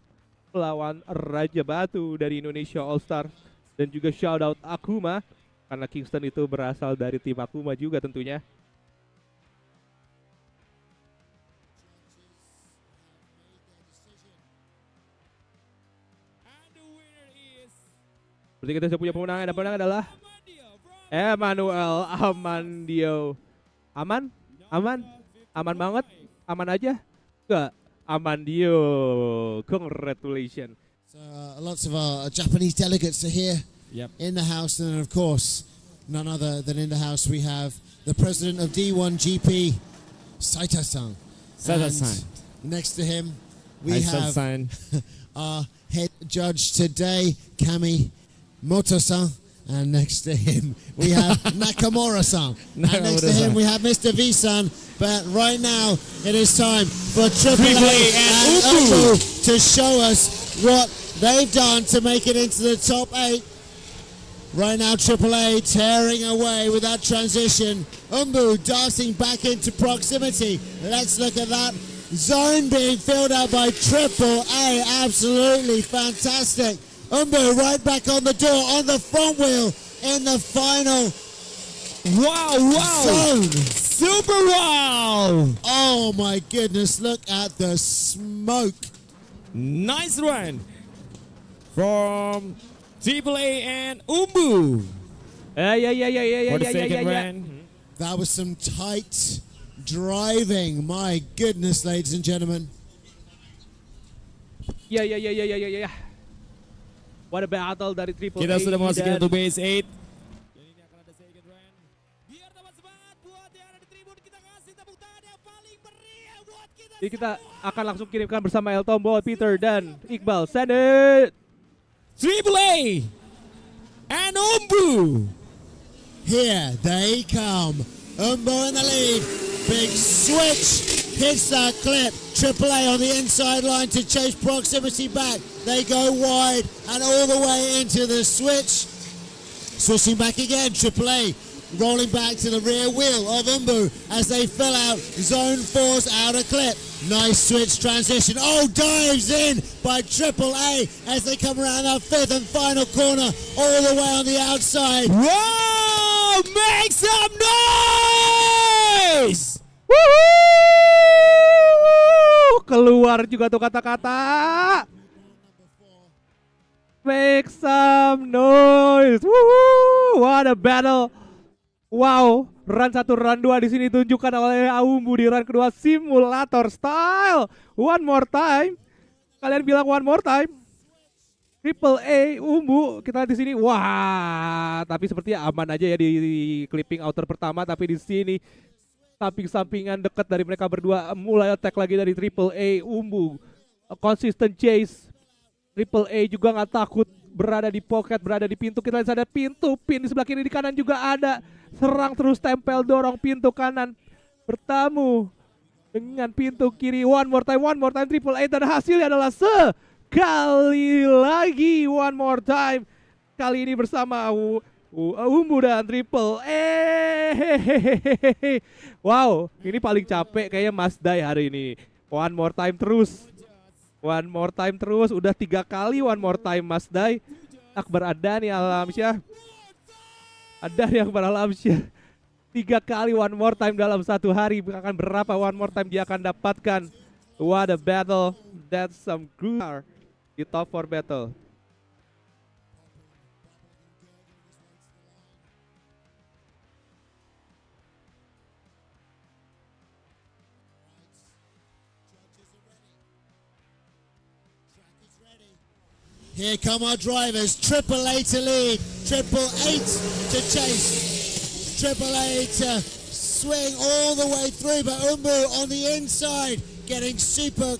melawan Raja Batu dari Indonesia All Star, dan juga shout out Akuma karena Kingston itu berasal dari tim Akuma juga tentunya. Berarti kita sudah punya pemenang, dan pemenang adalah Emmanuel Amandio. Aman? Aman? Aman banget? Aman aja? Enggak. Amandio. Congratulations. So, lots of our Japanese delegates are here Yep. in the house, and of course, none other than in the house we have the president of D1 GP, Saita-san. Saita-san. And next to him, we Hi, have Saita-san. our head judge today, Kami Moto-san. And next to him, we have Nakamura-san. And next to him, we have Mr. V-san. But right now, it is time for Triple A and Umbu to show us what they've done to make it into the top 8. Right now, Triple A tearing away with that transition. Umbu darting back into proximity. Let's look at that. Zone being filled out by Triple A. Absolutely fantastic. Umbu right back on the door, on the front wheel in the final Wow, wow. zone. Super wow. Oh my goodness, look at the smoke. Nice run from AAA and Umbu for the second run. That was some tight driving. My goodness, ladies and gentlemen. Ya. What a battle dari Triple Kita A sudah memasuki dan untuk base 8. Ini akan ada second run. Biar dapat semangat buat yang ada di tribun, kita kasih tepuk tangan yang paling meriah buat kita. jadi kita akan langsung kirimkan bersama El Tombo, Peter dan Iqbal. Send it! AAA and Umbu. Here they come. Umbu in the lead. Big switch. Hits that clip. Triple A on the inside line to chase proximity back. They go wide and all the way into the switch. Switching back again. Triple A rolling back to the rear wheel of Umbu as they fill out zone 4's outer clip. Nice switch transition. Oh, dives in by Triple A as they come around that fifth and final corner all the way on the outside. Wow! Make some noise! Woohoo! Keluar juga tuh kata-kata. Make some noise. Woohoo! What a battle. Wow, run 1, run 2 di sini ditunjukkan oleh Umbu di run kedua simulator style. One more time. Kalian bilang one more time. Triple A Umbu kita di sini. Wah, tapi sepertinya aman aja ya di clipping outer pertama, tapi di sini samping-sampingan dekat dari mereka berdua mulai attack lagi dari Triple A Umbu. A consistent chase. Triple A juga nggak takut berada di pocket, berada di pintu. Kita lihat ada pintu pin di sebelah kiri, di kanan juga ada. Serang terus, tempel, dorong pintu kanan. Bertamu dengan pintu kiri. One more time Triple A, dan hasilnya adalah sekali lagi one more time. Kali ini bersama Umbu dan Triple A. Wow, ini paling capek kayaknya Mas Dai hari ini. One more time terus. One more time terus. Udah 3 kali one more time Mas Dai. Akbar Adani Alamsyah. Adani Akbar Alamsyah. 3 kali one more time dalam satu hari. Akan berapa one more time dia akan dapatkan. What a battle. That's some good di top 4 battle. Here come our drivers. Triple A to lead. Triple 8 to chase. Triple A to swing all the way through. But Umbu on the inside, getting super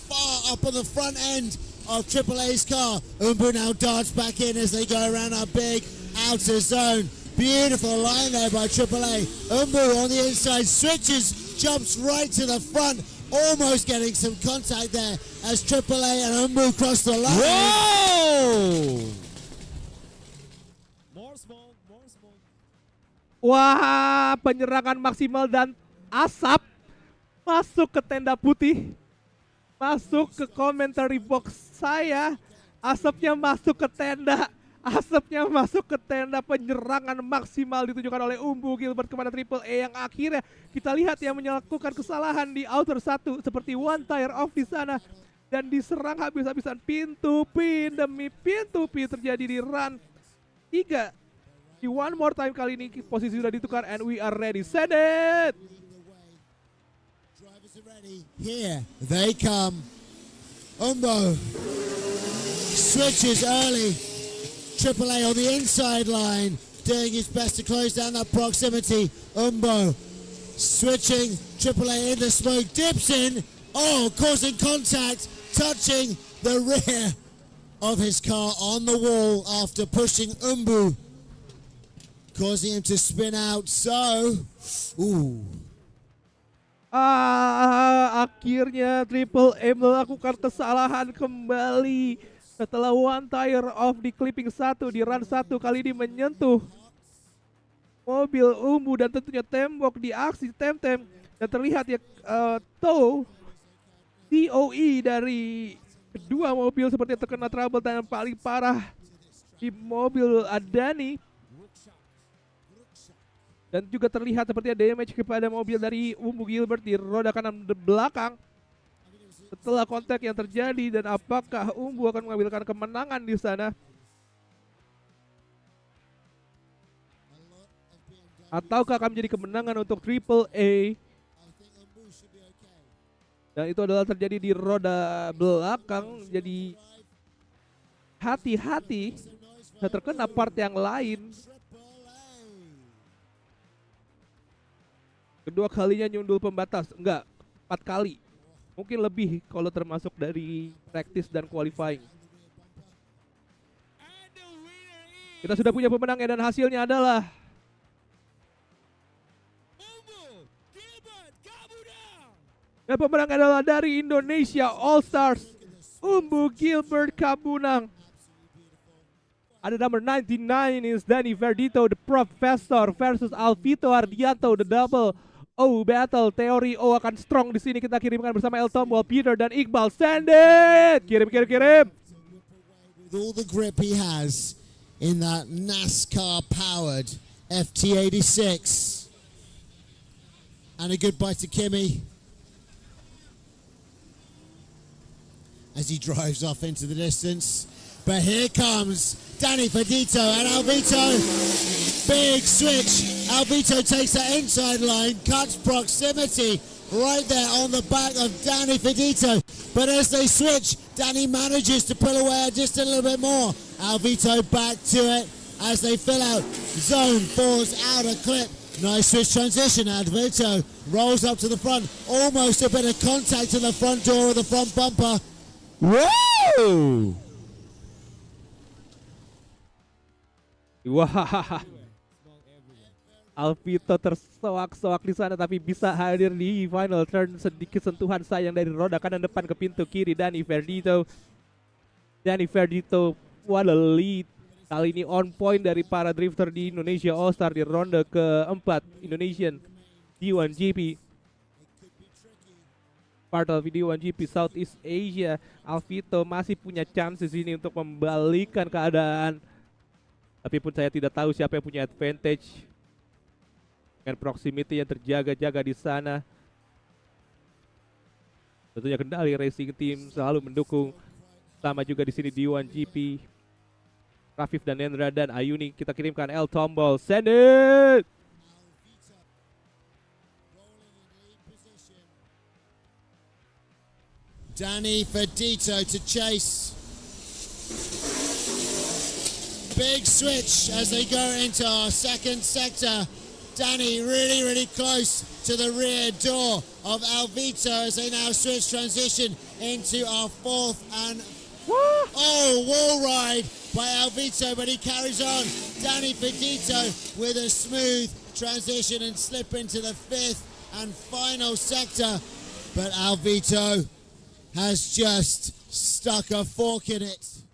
far up on the front end of Triple A's car. Umbu now darts back in as they go around our big outer zone. Beautiful line there by Triple A. Umbu on the inside switches, jumps right to the front. Almost getting some contact there as Triple A and Umbu cross the line. Wow! More smoke. Wah, penyerangan maksimal dan asap masuk ke tenda putih. Masuk ke commentary box saya. Asapnya masuk ke tenda. Asapnya masuk ke tenda. Penyerangan maksimal ditunjukkan oleh Umbu Gilbert kepada Triple A yang akhirnya kita lihat yang melakukan kesalahan di outer 1 seperti one tire off di sana dan diserang habis-habisan. Pintu pin demi pintu pin terjadi di run 3. Di one more time kali ini posisi sudah ditukar and we are ready. Send it! Drivers are ready. Here they come. Umbo switches early. Triple A on the inside line, doing his best to close down that proximity. Umbo switching. Triple A in the smoke, dips in. Oh, causing contact, touching the rear of his car on the wall after pushing Umbu, causing him to spin out. So, Akhirnya Triple A melakukan kesalahan kembali setelah one tire off di clipping 1 di run 1 kali ini menyentuh mobil Umbu dan tentunya tembok di aksi Temtem, dan terlihat ya TOE dari kedua mobil seperti terkena trouble, dan yang paling parah di mobil Adani. Dan juga terlihat seperti ada damage kepada mobil dari Umbu Gilbert di roda kanan belakang setelah kontak yang terjadi. Dan apakah Umbu akan mengambilkan kemenangan di sana, ataukah akan menjadi kemenangan untuk Triple A? Dan itu adalah terjadi di roda belakang. Jadi hati-hati, terkena part yang lain. Kedua kalinya nyundul pembatas, enggak, 4 kali. Mungkin lebih kalau termasuk dari practice dan qualifying. Kita sudah punya pemenangnya dan hasilnya adalah dan pemenang adalah dari Indonesia All Stars, Umbu Gilbert Kabunang. Ada number 99 is Danny Verdito, the Professor versus Alvito Ardianto, the double O battle. Teori O akan strong di sini. Kita kirimkan bersama El Tombol, Peter dan Iqbal. Send it! Kirim. with all the grip he has in that NASCAR-powered FT86. And a goodbye to Kimi as he drives off into the distance. But here comes Danny Fedito and Alvito. Big switch. Alvito takes that inside line, cuts proximity right there on the back of Danny Fedito. But as they switch, Danny manages to pull away just a little bit more. Alvito back to it as they fill out. Zone falls out a clip. Nice switch transition. Alvito rolls up to the front. Almost a bit of contact in the front door of the front bumper. Whoa! Wah, Alvito tersoak-soak di sana tapi bisa hadir di final turn. Sedikit sentuhan sayang dari roda kanan depan ke pintu kiri Danny Ferdito. What a lead. Kali ini on point dari para drifter di Indonesia All Star di ronde keempat Indonesian D1GP. Part of D1GP Southeast Asia. Alvito masih punya chance di sini untuk membalikan keadaan. Tapi pun saya tidak tahu siapa yang punya advantage dengan proximity yang terjaga-jaga di sana. Tentunya kendali racing team selalu mendukung. Sama juga di sini D1GP. Rafif dan Nendra dan Ayuni, kita kirimkan El Tombol. Send it! Danny Fedito to chase. Big switch as they go into our second sector. Danny really close to the rear door of Alvito as they now switch transition into our fourth and wall ride by Alvito, but he carries on. Danny Fedito with a smooth transition and slip into the fifth and final sector, but Alvito has just stuck a fork in it.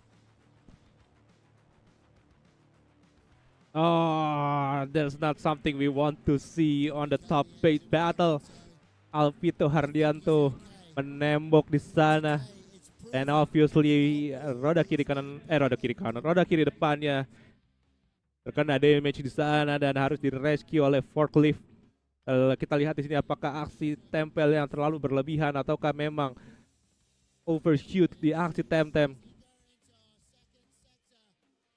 Oh, that's not something we want to see on the top 8 battle. Alvito Hardianto menembok di sana. And obviously roda kiri depannya terkena damage di sana dan harus direscue oleh forklift. Kita lihat di sini apakah aksi tempel yang terlalu berlebihan ataukah memang overshoot di aksi Temtem.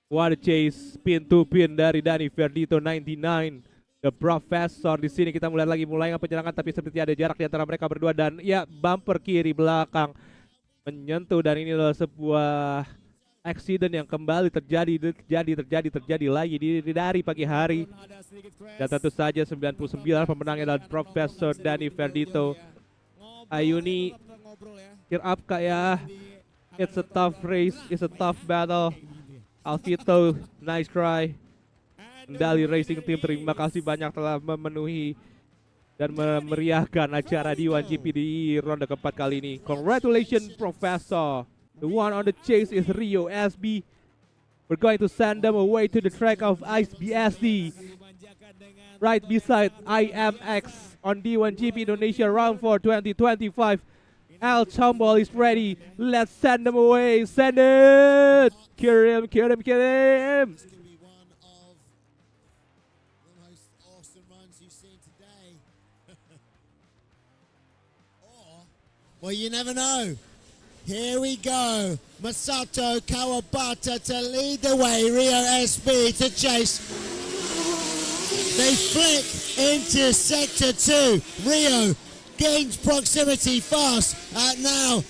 What a chase, pin to pin dari Dani Verdito 99. The Professor di sini kita mulai penyerangan, tapi seperti ada jarak di antara mereka berdua, dan ya bumper kiri belakang menyentuh, dan ini adalah sebuah accident yang kembali terjadi lagi dari pagi hari. Dan tentu saja 99 pemenangnya adalah Professor Dani Verdito. Ayuni, cheer up Kak ya. It's a tough race, it's a tough battle. Alvito, nice try. Dali Racing Team, terima kasih banyak telah memenuhi dan memeriahkan acara di 1GP di ronde keempat kali ini. Congratulations Professor. The one on the chase is Rio SB. We're going to send them away to the track of IceBSD, right beside IMX on D1GP Indonesia Round 4 2025. Al Chambol is ready. Let's send them away. Send it. Kirim. This can be one of the most awesome runs you've seen today. Or, well, you never know. Here we go. Masato Kawabata to lead the way. Rio SB to chase. They flick into sector 2. Rio gains proximity fast. Now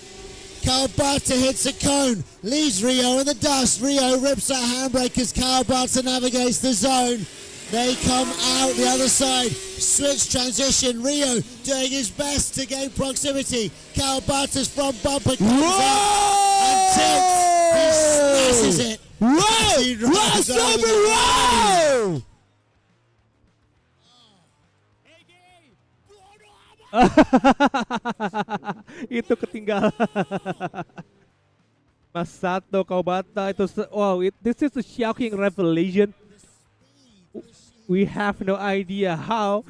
Kawabata hits a cone, leaves Rio in the dust. Rio rips out handbrakers. Kawabata navigates the zone. They come out the other side. Switch transition. Rio doing his best to gain proximity. Kawabata's front bumper comes up and tilts. He smashes it. He drives over the line. Itu ketinggalan. Masato Kawabata itu this is a shocking revelation. We have no idea how,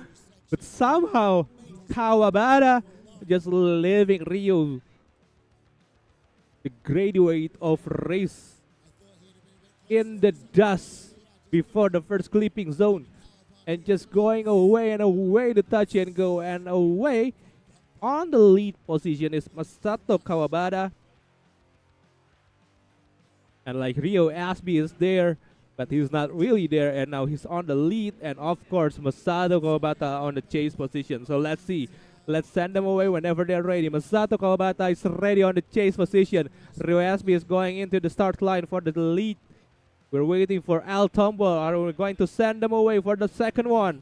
but somehow Kawabata just leaving Rio, the graduate of race, in the dust before the first clipping zone, and just going away and away to touch and go, and away on the lead position is Masato Kawabata. And like Rio SB is there, but he's not really there, and now he's on the lead, and of course Masato Kawabata on the chase position. So let's see. Let's send them away whenever they're ready. Masato Kawabata is ready on the chase position. Rio SB is going into the start line for the lead. We're waiting for Al Tombo. Are we going to send them away for the second one?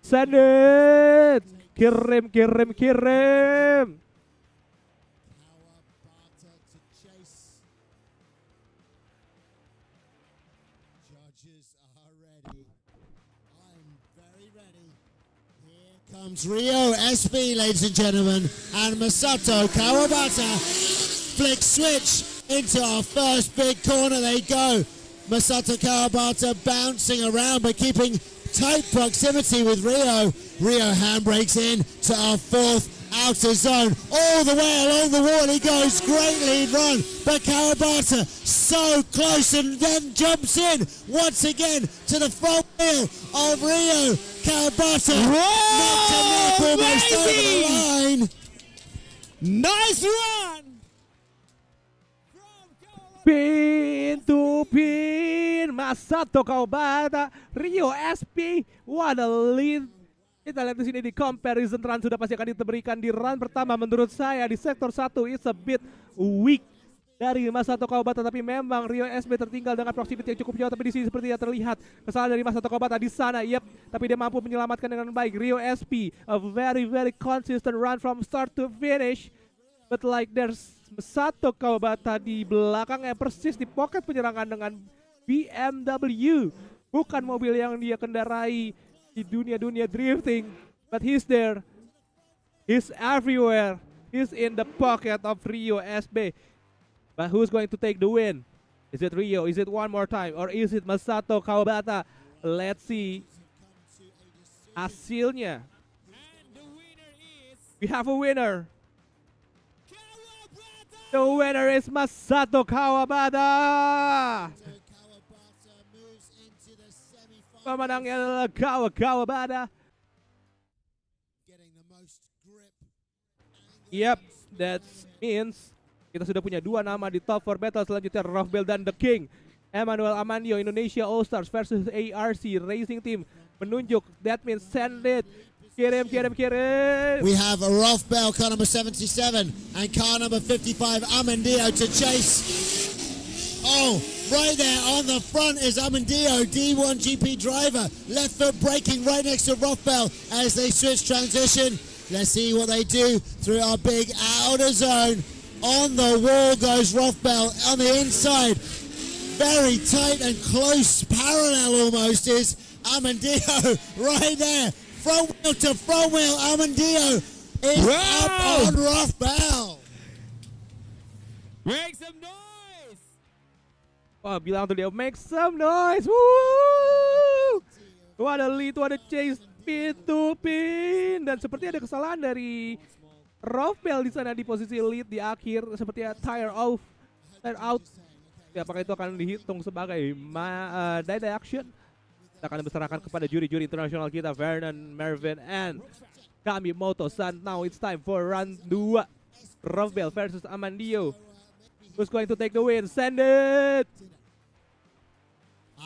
Send it! Kirim. Kawabata to chase. Judges are ready. I'm very ready. Here comes Rio SB, ladies and gentlemen, and Masato Kawabata. Flick switch into our first big corner they go. Masato Kawabata bouncing around but keeping tight proximity with Rio. Rio handbrakes in to our fourth outer zone. All the way along the wall he goes. Great lead run. But Kawabata so close and then jumps in once again to the front wheel of Rio. Kawabata neck to neck almost over the line. Nice run! Pin to pin, Masato Kawabata, Rio SB, what a lead. Kita lihat di sini di comparison run sudah pasti akan diberikan di run pertama. Menurut saya di sektor 1 it's a bit weak dari Masato Kawabata, tapi memang Rio SB tertinggal dengan proximity yang cukup jauh. Tapi di sini seperti yang terlihat kesalahan dari Masato Kawabata di sana. Tapi dia mampu menyelamatkan dengan baik. Rio SB, a very consistent run from start to finish. But like there's Masato Kawabata di belakangnya, persis di pocket penyerangan dengan BMW. Bukan mobil yang dia kendarai di dunia drifting, but he's there. He's everywhere. He's in the pocket of Rio SB. But who's going to take the win? Is it Rio? Is it one more time? Or is it Masato Kawabata? Let's see hasilnya. We have a winner. The winner is Masato Kawabata. Pemenangnya adalah Kawabata. Yep, that means kita sudah punya dua nama di top 4 battle selanjutnya, Rofbel dan The King. Emmanuel Amandio, Indonesia All Stars versus ARC Racing Team. Menunjuk, that means send it. Kirim. We have a Rolf Bell, car number 77, and car number 55, Amandio, to chase. Oh, right there on the front is Amandio, D1 GP driver. Left foot braking right next to Rolf Bell as they switch transition. Let's see what they do through our big outer zone. On the wall goes Rolf Bell on the inside. Very tight and close, parallel almost is Amandio right there. Front wheel to front wheel, Amandio is up on Rolf Bell. Make some noise. Wah, bilang tuh dia make some noise. Woo! What a lead, what a chase, pin to pin. Dan seperti ada kesalahan dari Rolf Bell di sana di posisi lead di akhir, sepertinya tire out. Ya, apakah itu akan dihitung sebagai deduction? Kita akan berserahkan kepada juri-juri internasional kita, Vernon, Mervin, and Kami Moto-san. Now it's time for run 2. Rolf Bell versus Amandio. Who's going to take the win? Send it!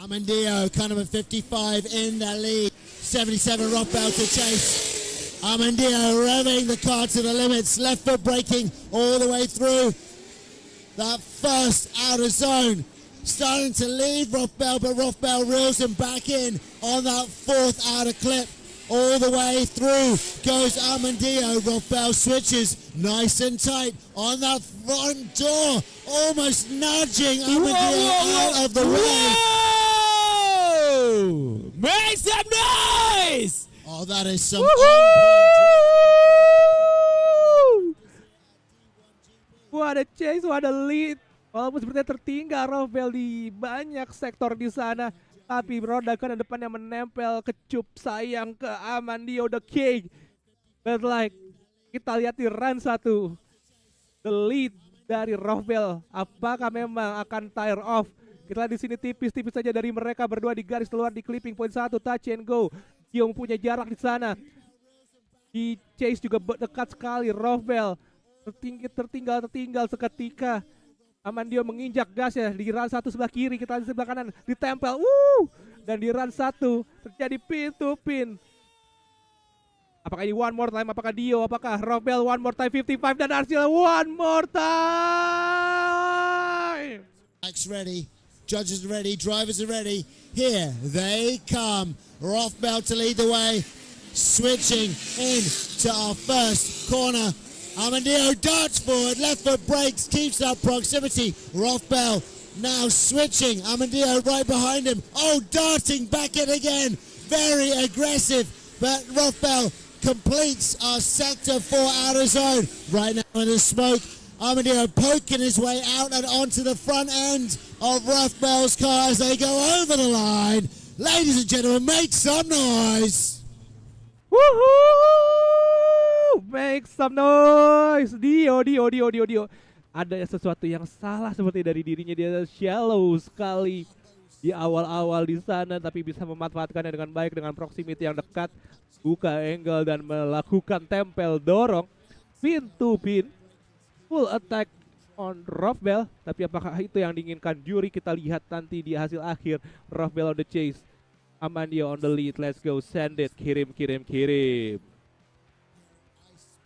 Amandio, car number 55 in the lead. 77 Rolf Bell to chase. Amandio revving the car to the limits. Left foot braking all the way through that first outer zone. Starting to lead Rolf Bell, but Rolf Bell reels him back in on that fourth outer clip. All the way through goes Amandio. Rolf Bell switches nice and tight on that front door, almost nudging Amandio out of the way. Whoa! Make some noise! Oh, that is some on-point. What a chase, what a lead. Walaupun sepertinya tertinggal Rolf Bell di banyak sektor di sana, tapi roda kanan depannya menempel kecup sayang ke Amandio the King. But like, kita lihat di run 1, the lead dari Rolf Bell, apakah memang akan tire off? Kita lihat di sini tipis-tipis saja dari mereka berdua di garis keluar di clipping point 1, touch and go. Giung punya jarak di sana. Di chase juga dekat sekali Rolf Bell. Tertinggal seketika. Amandio menginjak gas ya di run 1 sebelah kiri, kita di sebelah kanan ditempel. Dan di run 1 terjadi pin to pin. Apakah ini one more time? Apakah Dio? Apakah Rolf Bell one more time 55 dan Arcila one more time? Bikes ready, judges are ready, drivers are ready. Here they come. Rolf Bell to lead the way, switching in to our first corner. Amandio darts forward, left foot brakes, keeps that proximity. Rolf Bell now switching, Amandio right behind him. Oh, darting back in again, very aggressive, but Rolf Bell completes our sector 4 outer zone. Right now in the smoke, Amandio poking his way out and onto the front end of Rolf Bell's car as they go over the line. Ladies and gentlemen, make some noise. Woohoo! Make some noise. Dio. Ada sesuatu yang salah seperti dari dirinya, dia shallow sekali di awal-awal di sana, tapi bisa memanfaatkannya dengan baik dengan proximity yang dekat, buka angle dan melakukan tempel dorong pin to pin, full attack on Rolf Bell. Tapi apakah itu yang diinginkan juri? Kita lihat nanti di hasil akhir. Rolf Bell on the chase, Amandio on the lead. Let's go, send it, kirim.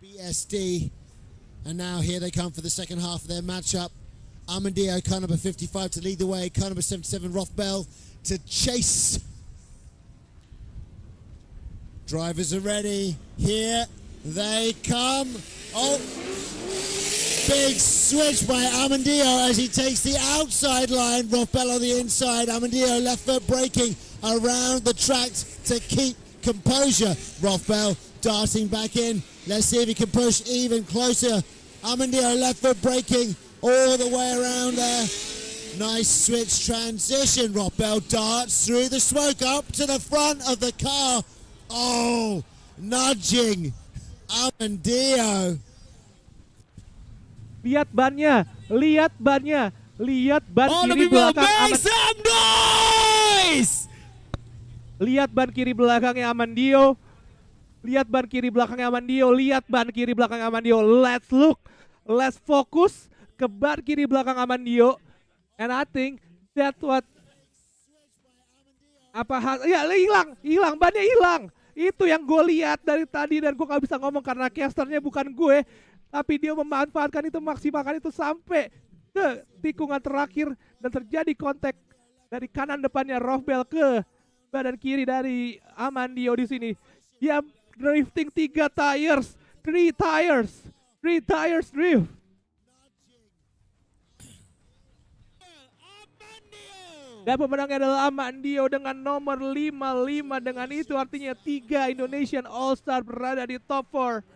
BSD, and now here they come for the second half of their matchup. Amandio, car number 55 to lead the way, car number 77 Rolf Bell to chase. Drivers are ready, here they come. Oh, big switch by Amandio as he takes the outside line. Rolf Bell on the inside, Amandio left foot braking around the tracks to keep composure. Rolf Bell darting back in. Let's see if he can push even closer. Amandio left foot braking all the way around there. Nice switch transition. Rolf Bell darts through the smoke up to the front of the car. Oh, nudging Amandio. Lihat ban kiri belakang Make some noise! Lihat ban kiri belakangnya Amandio. Lihat ban kiri belakang Amandio. Let's look. Let's focus ke ban kiri belakang Amandio. And I think That what? Ya hilang, bannya hilang. Itu yang gue lihat dari tadi dan gue gak bisa ngomong karena casternya bukan gue. Tapi dia memanfaatkan itu, maksimalkan itu sampai ke tikungan terakhir dan terjadi kontak dari kanan depannya Rofbel ke badan kiri dari Amandio di sini. Dia drifting 3 tires drift. Dan pemenangnya adalah Amandio dengan nomor 55. Dengan itu artinya 3 Indonesian All-Star berada di top 4.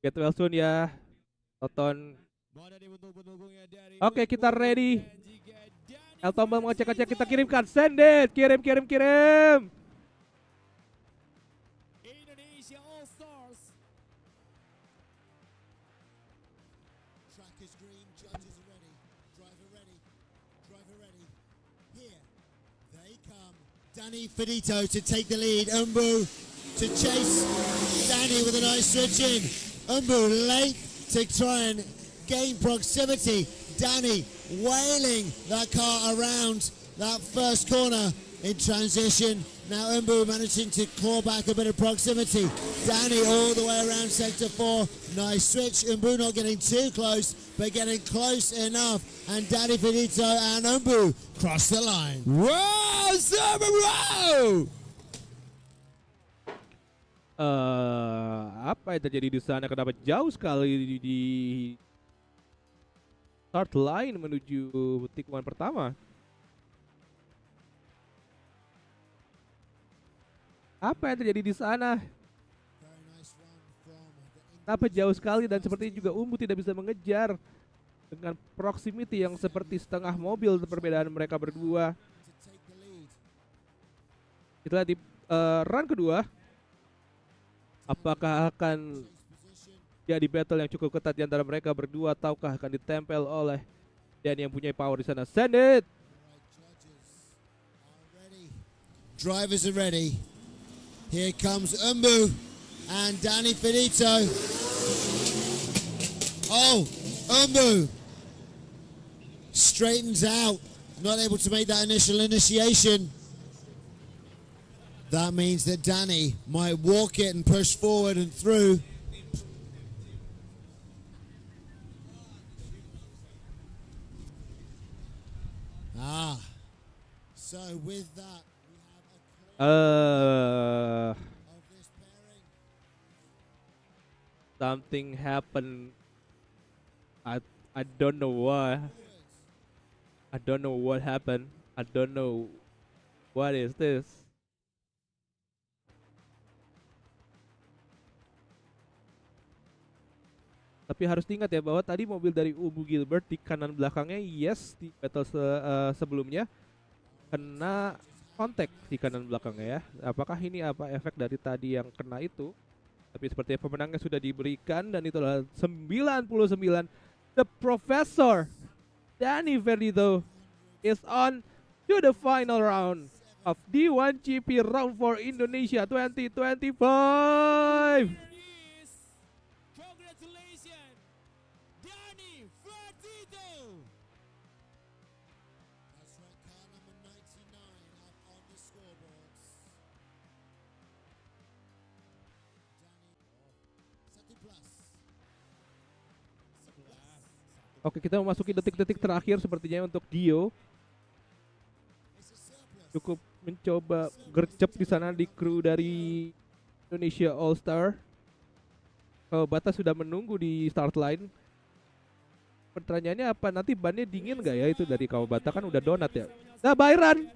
Get well soon ya, tonton. Oke, kita ready. El Tombol mengecek-ngecek, kita kirimkan. Send it, kirim. Indonesia All Stars. Track is green, judges are ready, driver ready. Here they come. Danny Finito to take the lead. Umbu to chase Danny with a nice switch in. Umbu late to try and gain proximity. Danny wailing that car around that first corner in transition. Now Umbu managing to claw back a bit of proximity. Danny all the way around sector 4. Nice switch. Umbu not getting too close, but getting close enough. And Danny Finito and Umbu cross the line. Wow, Super Wow! Apa yang terjadi di sana? Kenapa jauh sekali di start line menuju tikungan pertama? Apa yang terjadi di sana? Kenapa jauh sekali dan sepertinya juga Umbu tidak bisa mengejar dengan proximity yang seperti setengah mobil perbedaan mereka berdua. Itulah di run kedua. Apakah akan jadi battle yang cukup ketat di antara mereka berdua ataukah akan ditempel oleh Dan yang punya power di sana? Send it. Drivers are ready. Here comes Umbu and Danny Finito. Oh, Umbu straightens out, not able to make that initial initiation. That means that Danny might walk it and push forward and through. So with that, we have a of this pairing. Something happened. I don't know why. I don't know what happened. I don't know what is this. Tapi harus diingat ya bahwa tadi mobil dari Umbu Gilbert di kanan belakangnya yes di battle sebelumnya kena kontak di kanan belakangnya ya. Apakah ini apa efek dari tadi yang kena itu? Tapi sepertinya pemenangnya sudah diberikan dan itulah 99. The Professor Danny Finito is on to the final round of D1GP Round 4 Indonesia 2025. Congratulations, Danny Finito. That's right, car number 99 up on the scoreboards. Danny, 1 plus. Oke, kita memasuki detik-detik terakhir sepertinya untuk Dio. Cukup mencoba gercep di sana di kru dari Indonesia All Star. Bata sudah menunggu di start line. Pertanyaannya apa, nanti bannya dingin gak ya? Itu dari Kawabata kan udah donat ya. Nah, Byron,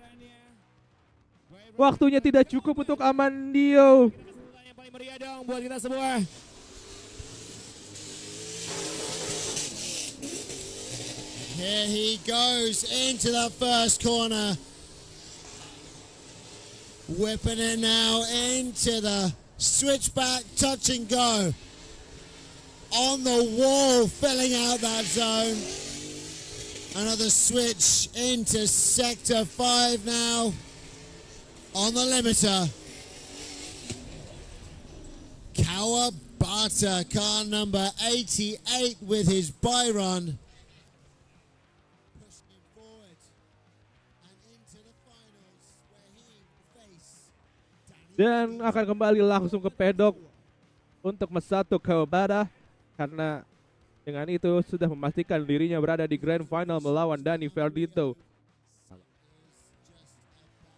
waktunya tidak cukup untuk Amandio. Yang paling meriah dong buat kita semua. Here he goes into the first corner. Whipping it now into the switchback, touch and go. On the wall, filling out that zone. Another switch into sector 5 now. On the limiter. Kawabata, car number 88 with his Byron. Dan akan kembali langsung ke pedok untuk Masato Kawabata, karena dengan itu sudah memastikan dirinya berada di Grand Final melawan Danny Verdito.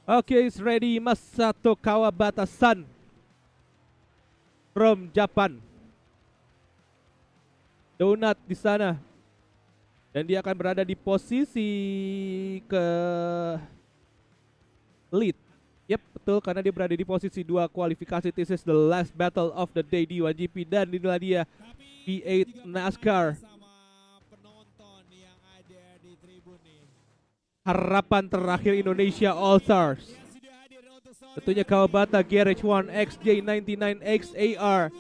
Okay, it's ready. Masato Kawabata-san from Japan. Donut di sana. Dan dia akan berada di posisi ke lead. Yep, betul, karena dia berada di posisi 2 kualifikasi. This is the last battle of the day di D1GP. Dan inilah dia V8 NASCAR. Harapan terakhir Indonesia All Stars. Tentunya Kawabata Garage 1 XJ99 XAR.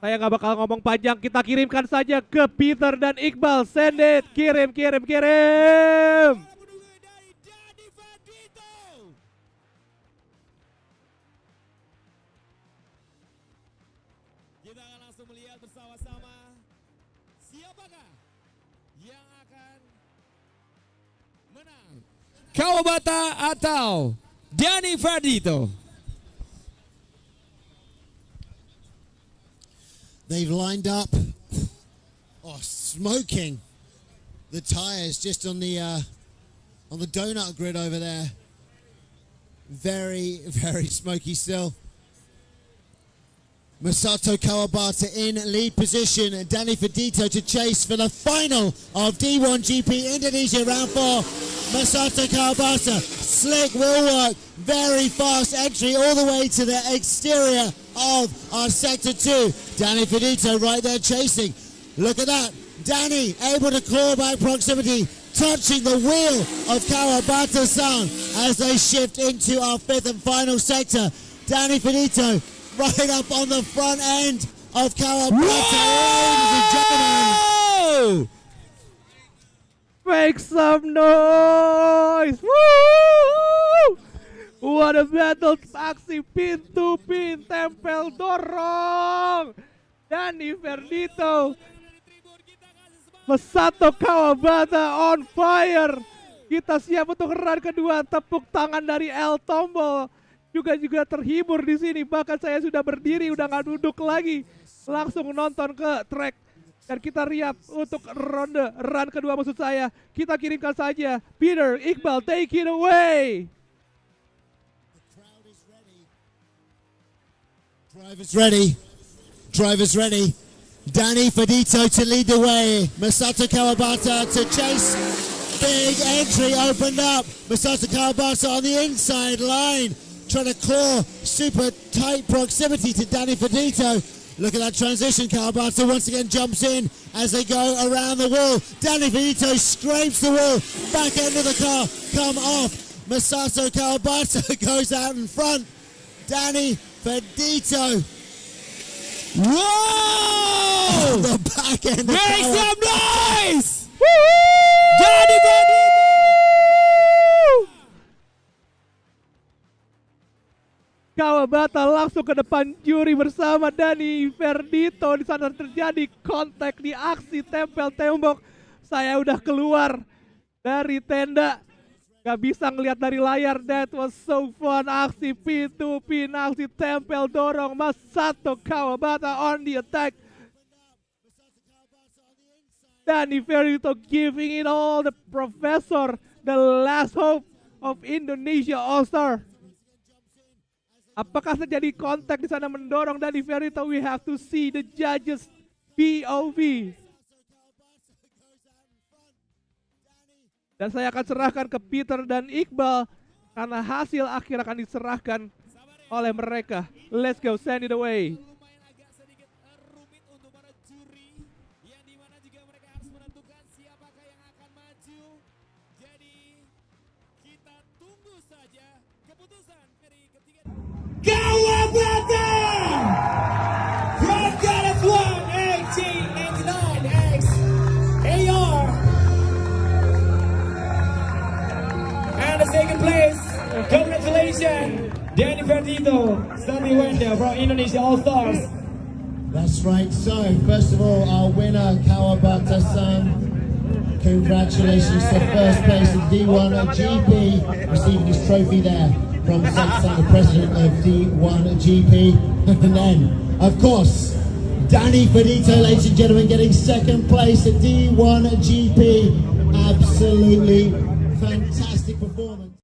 Saya nggak bakal ngomong panjang, kita kirimkan saja ke Peter dan Iqbal. Send it, kirim. Kita akan langsung melihat bersama-sama siapakah yang akan menang, Kawabata atau Danny Verdito. They've lined up. Oh, smoking the tires just on the donut grid over there. Very, very smoky still. Masato Kawabata in lead position, and Danny Verdito to chase for the final of D1GP Indonesia Round 4. Masato Kawabata, slick wheel work, very fast entry all the way to the exterior of our Sector 2. Danny Verdito right there chasing. Look at that. Danny able to claw back proximity, touching the wheel of Kawabata-san as they shift into our 5th and final sector. Danny Verdito right up on the front end of Kawabata, ladies and gentlemen. Make some noise! Woo! What a battle! Aksi pin to pin, tempel dorong. Danny Verdito, Masato Kawabata on fire. Kita siap untuk run kedua. Tepuk tangan dari El Tombol juga terhibur di sini. Bahkan saya sudah berdiri, udah nggak duduk lagi, langsung nonton ke track. Dan kita riap untuk run kedua maksud saya. Kita kirimkan saja. Peter, Iqbal, take it away. Drivers ready. Danny Verdito to lead the way. Masato Kawabata to chase. Big entry opened up. Masato Kawabata on the inside line, trying to claw super tight proximity to Danny Verdito. Look at that transition. Kawabata once again jumps in as they go around the wall. Danny Verdito scrapes the wall. Back end of the car come off. Masato Kawabata goes out in front. Danny Verdito. Whoa! The back end of Make Kawabata. some noise! Woo! Danny Verdito! Kawabata langsung ke depan juri bersama Danny Verdito. Di sana terjadi kontak di aksi tempel tembok. Saya udah keluar dari tenda, gak bisa ngelihat dari layar. That was so fun. Aksi pin, aksi tempel dorong. Masato Kawabata on the attack. Danny Verdito giving it all. The professor, the last hope of Indonesia All-Star. Apakah terjadi kontak di sana mendorong Danny Verdito? We have to see the judges POV. Dan saya akan serahkan ke Peter dan Iqbal karena hasil akhir akan diserahkan oleh mereka. Let's go, send it away. Lumayan agak sedikit rumit untuk para juri, yang dimana juga mereka harus menentukan siapakah yang akan maju. Jadi kita tunggu saja keputusan dari ketiga. Kawabata! From Garage 1 XJ99 XAR. And the second place, congratulations, Danny Verdito, Stanley Wendell from Indonesia All Stars. That's right. So, first of all, our winner, Kawabata-san. Congratulations to first place in D1 GP, receiving his trophy there from Sensei, the president of D1 GP. And then, of course, Danny Finito, ladies and gentlemen, getting second place at D1 GP. Absolutely fantastic performance.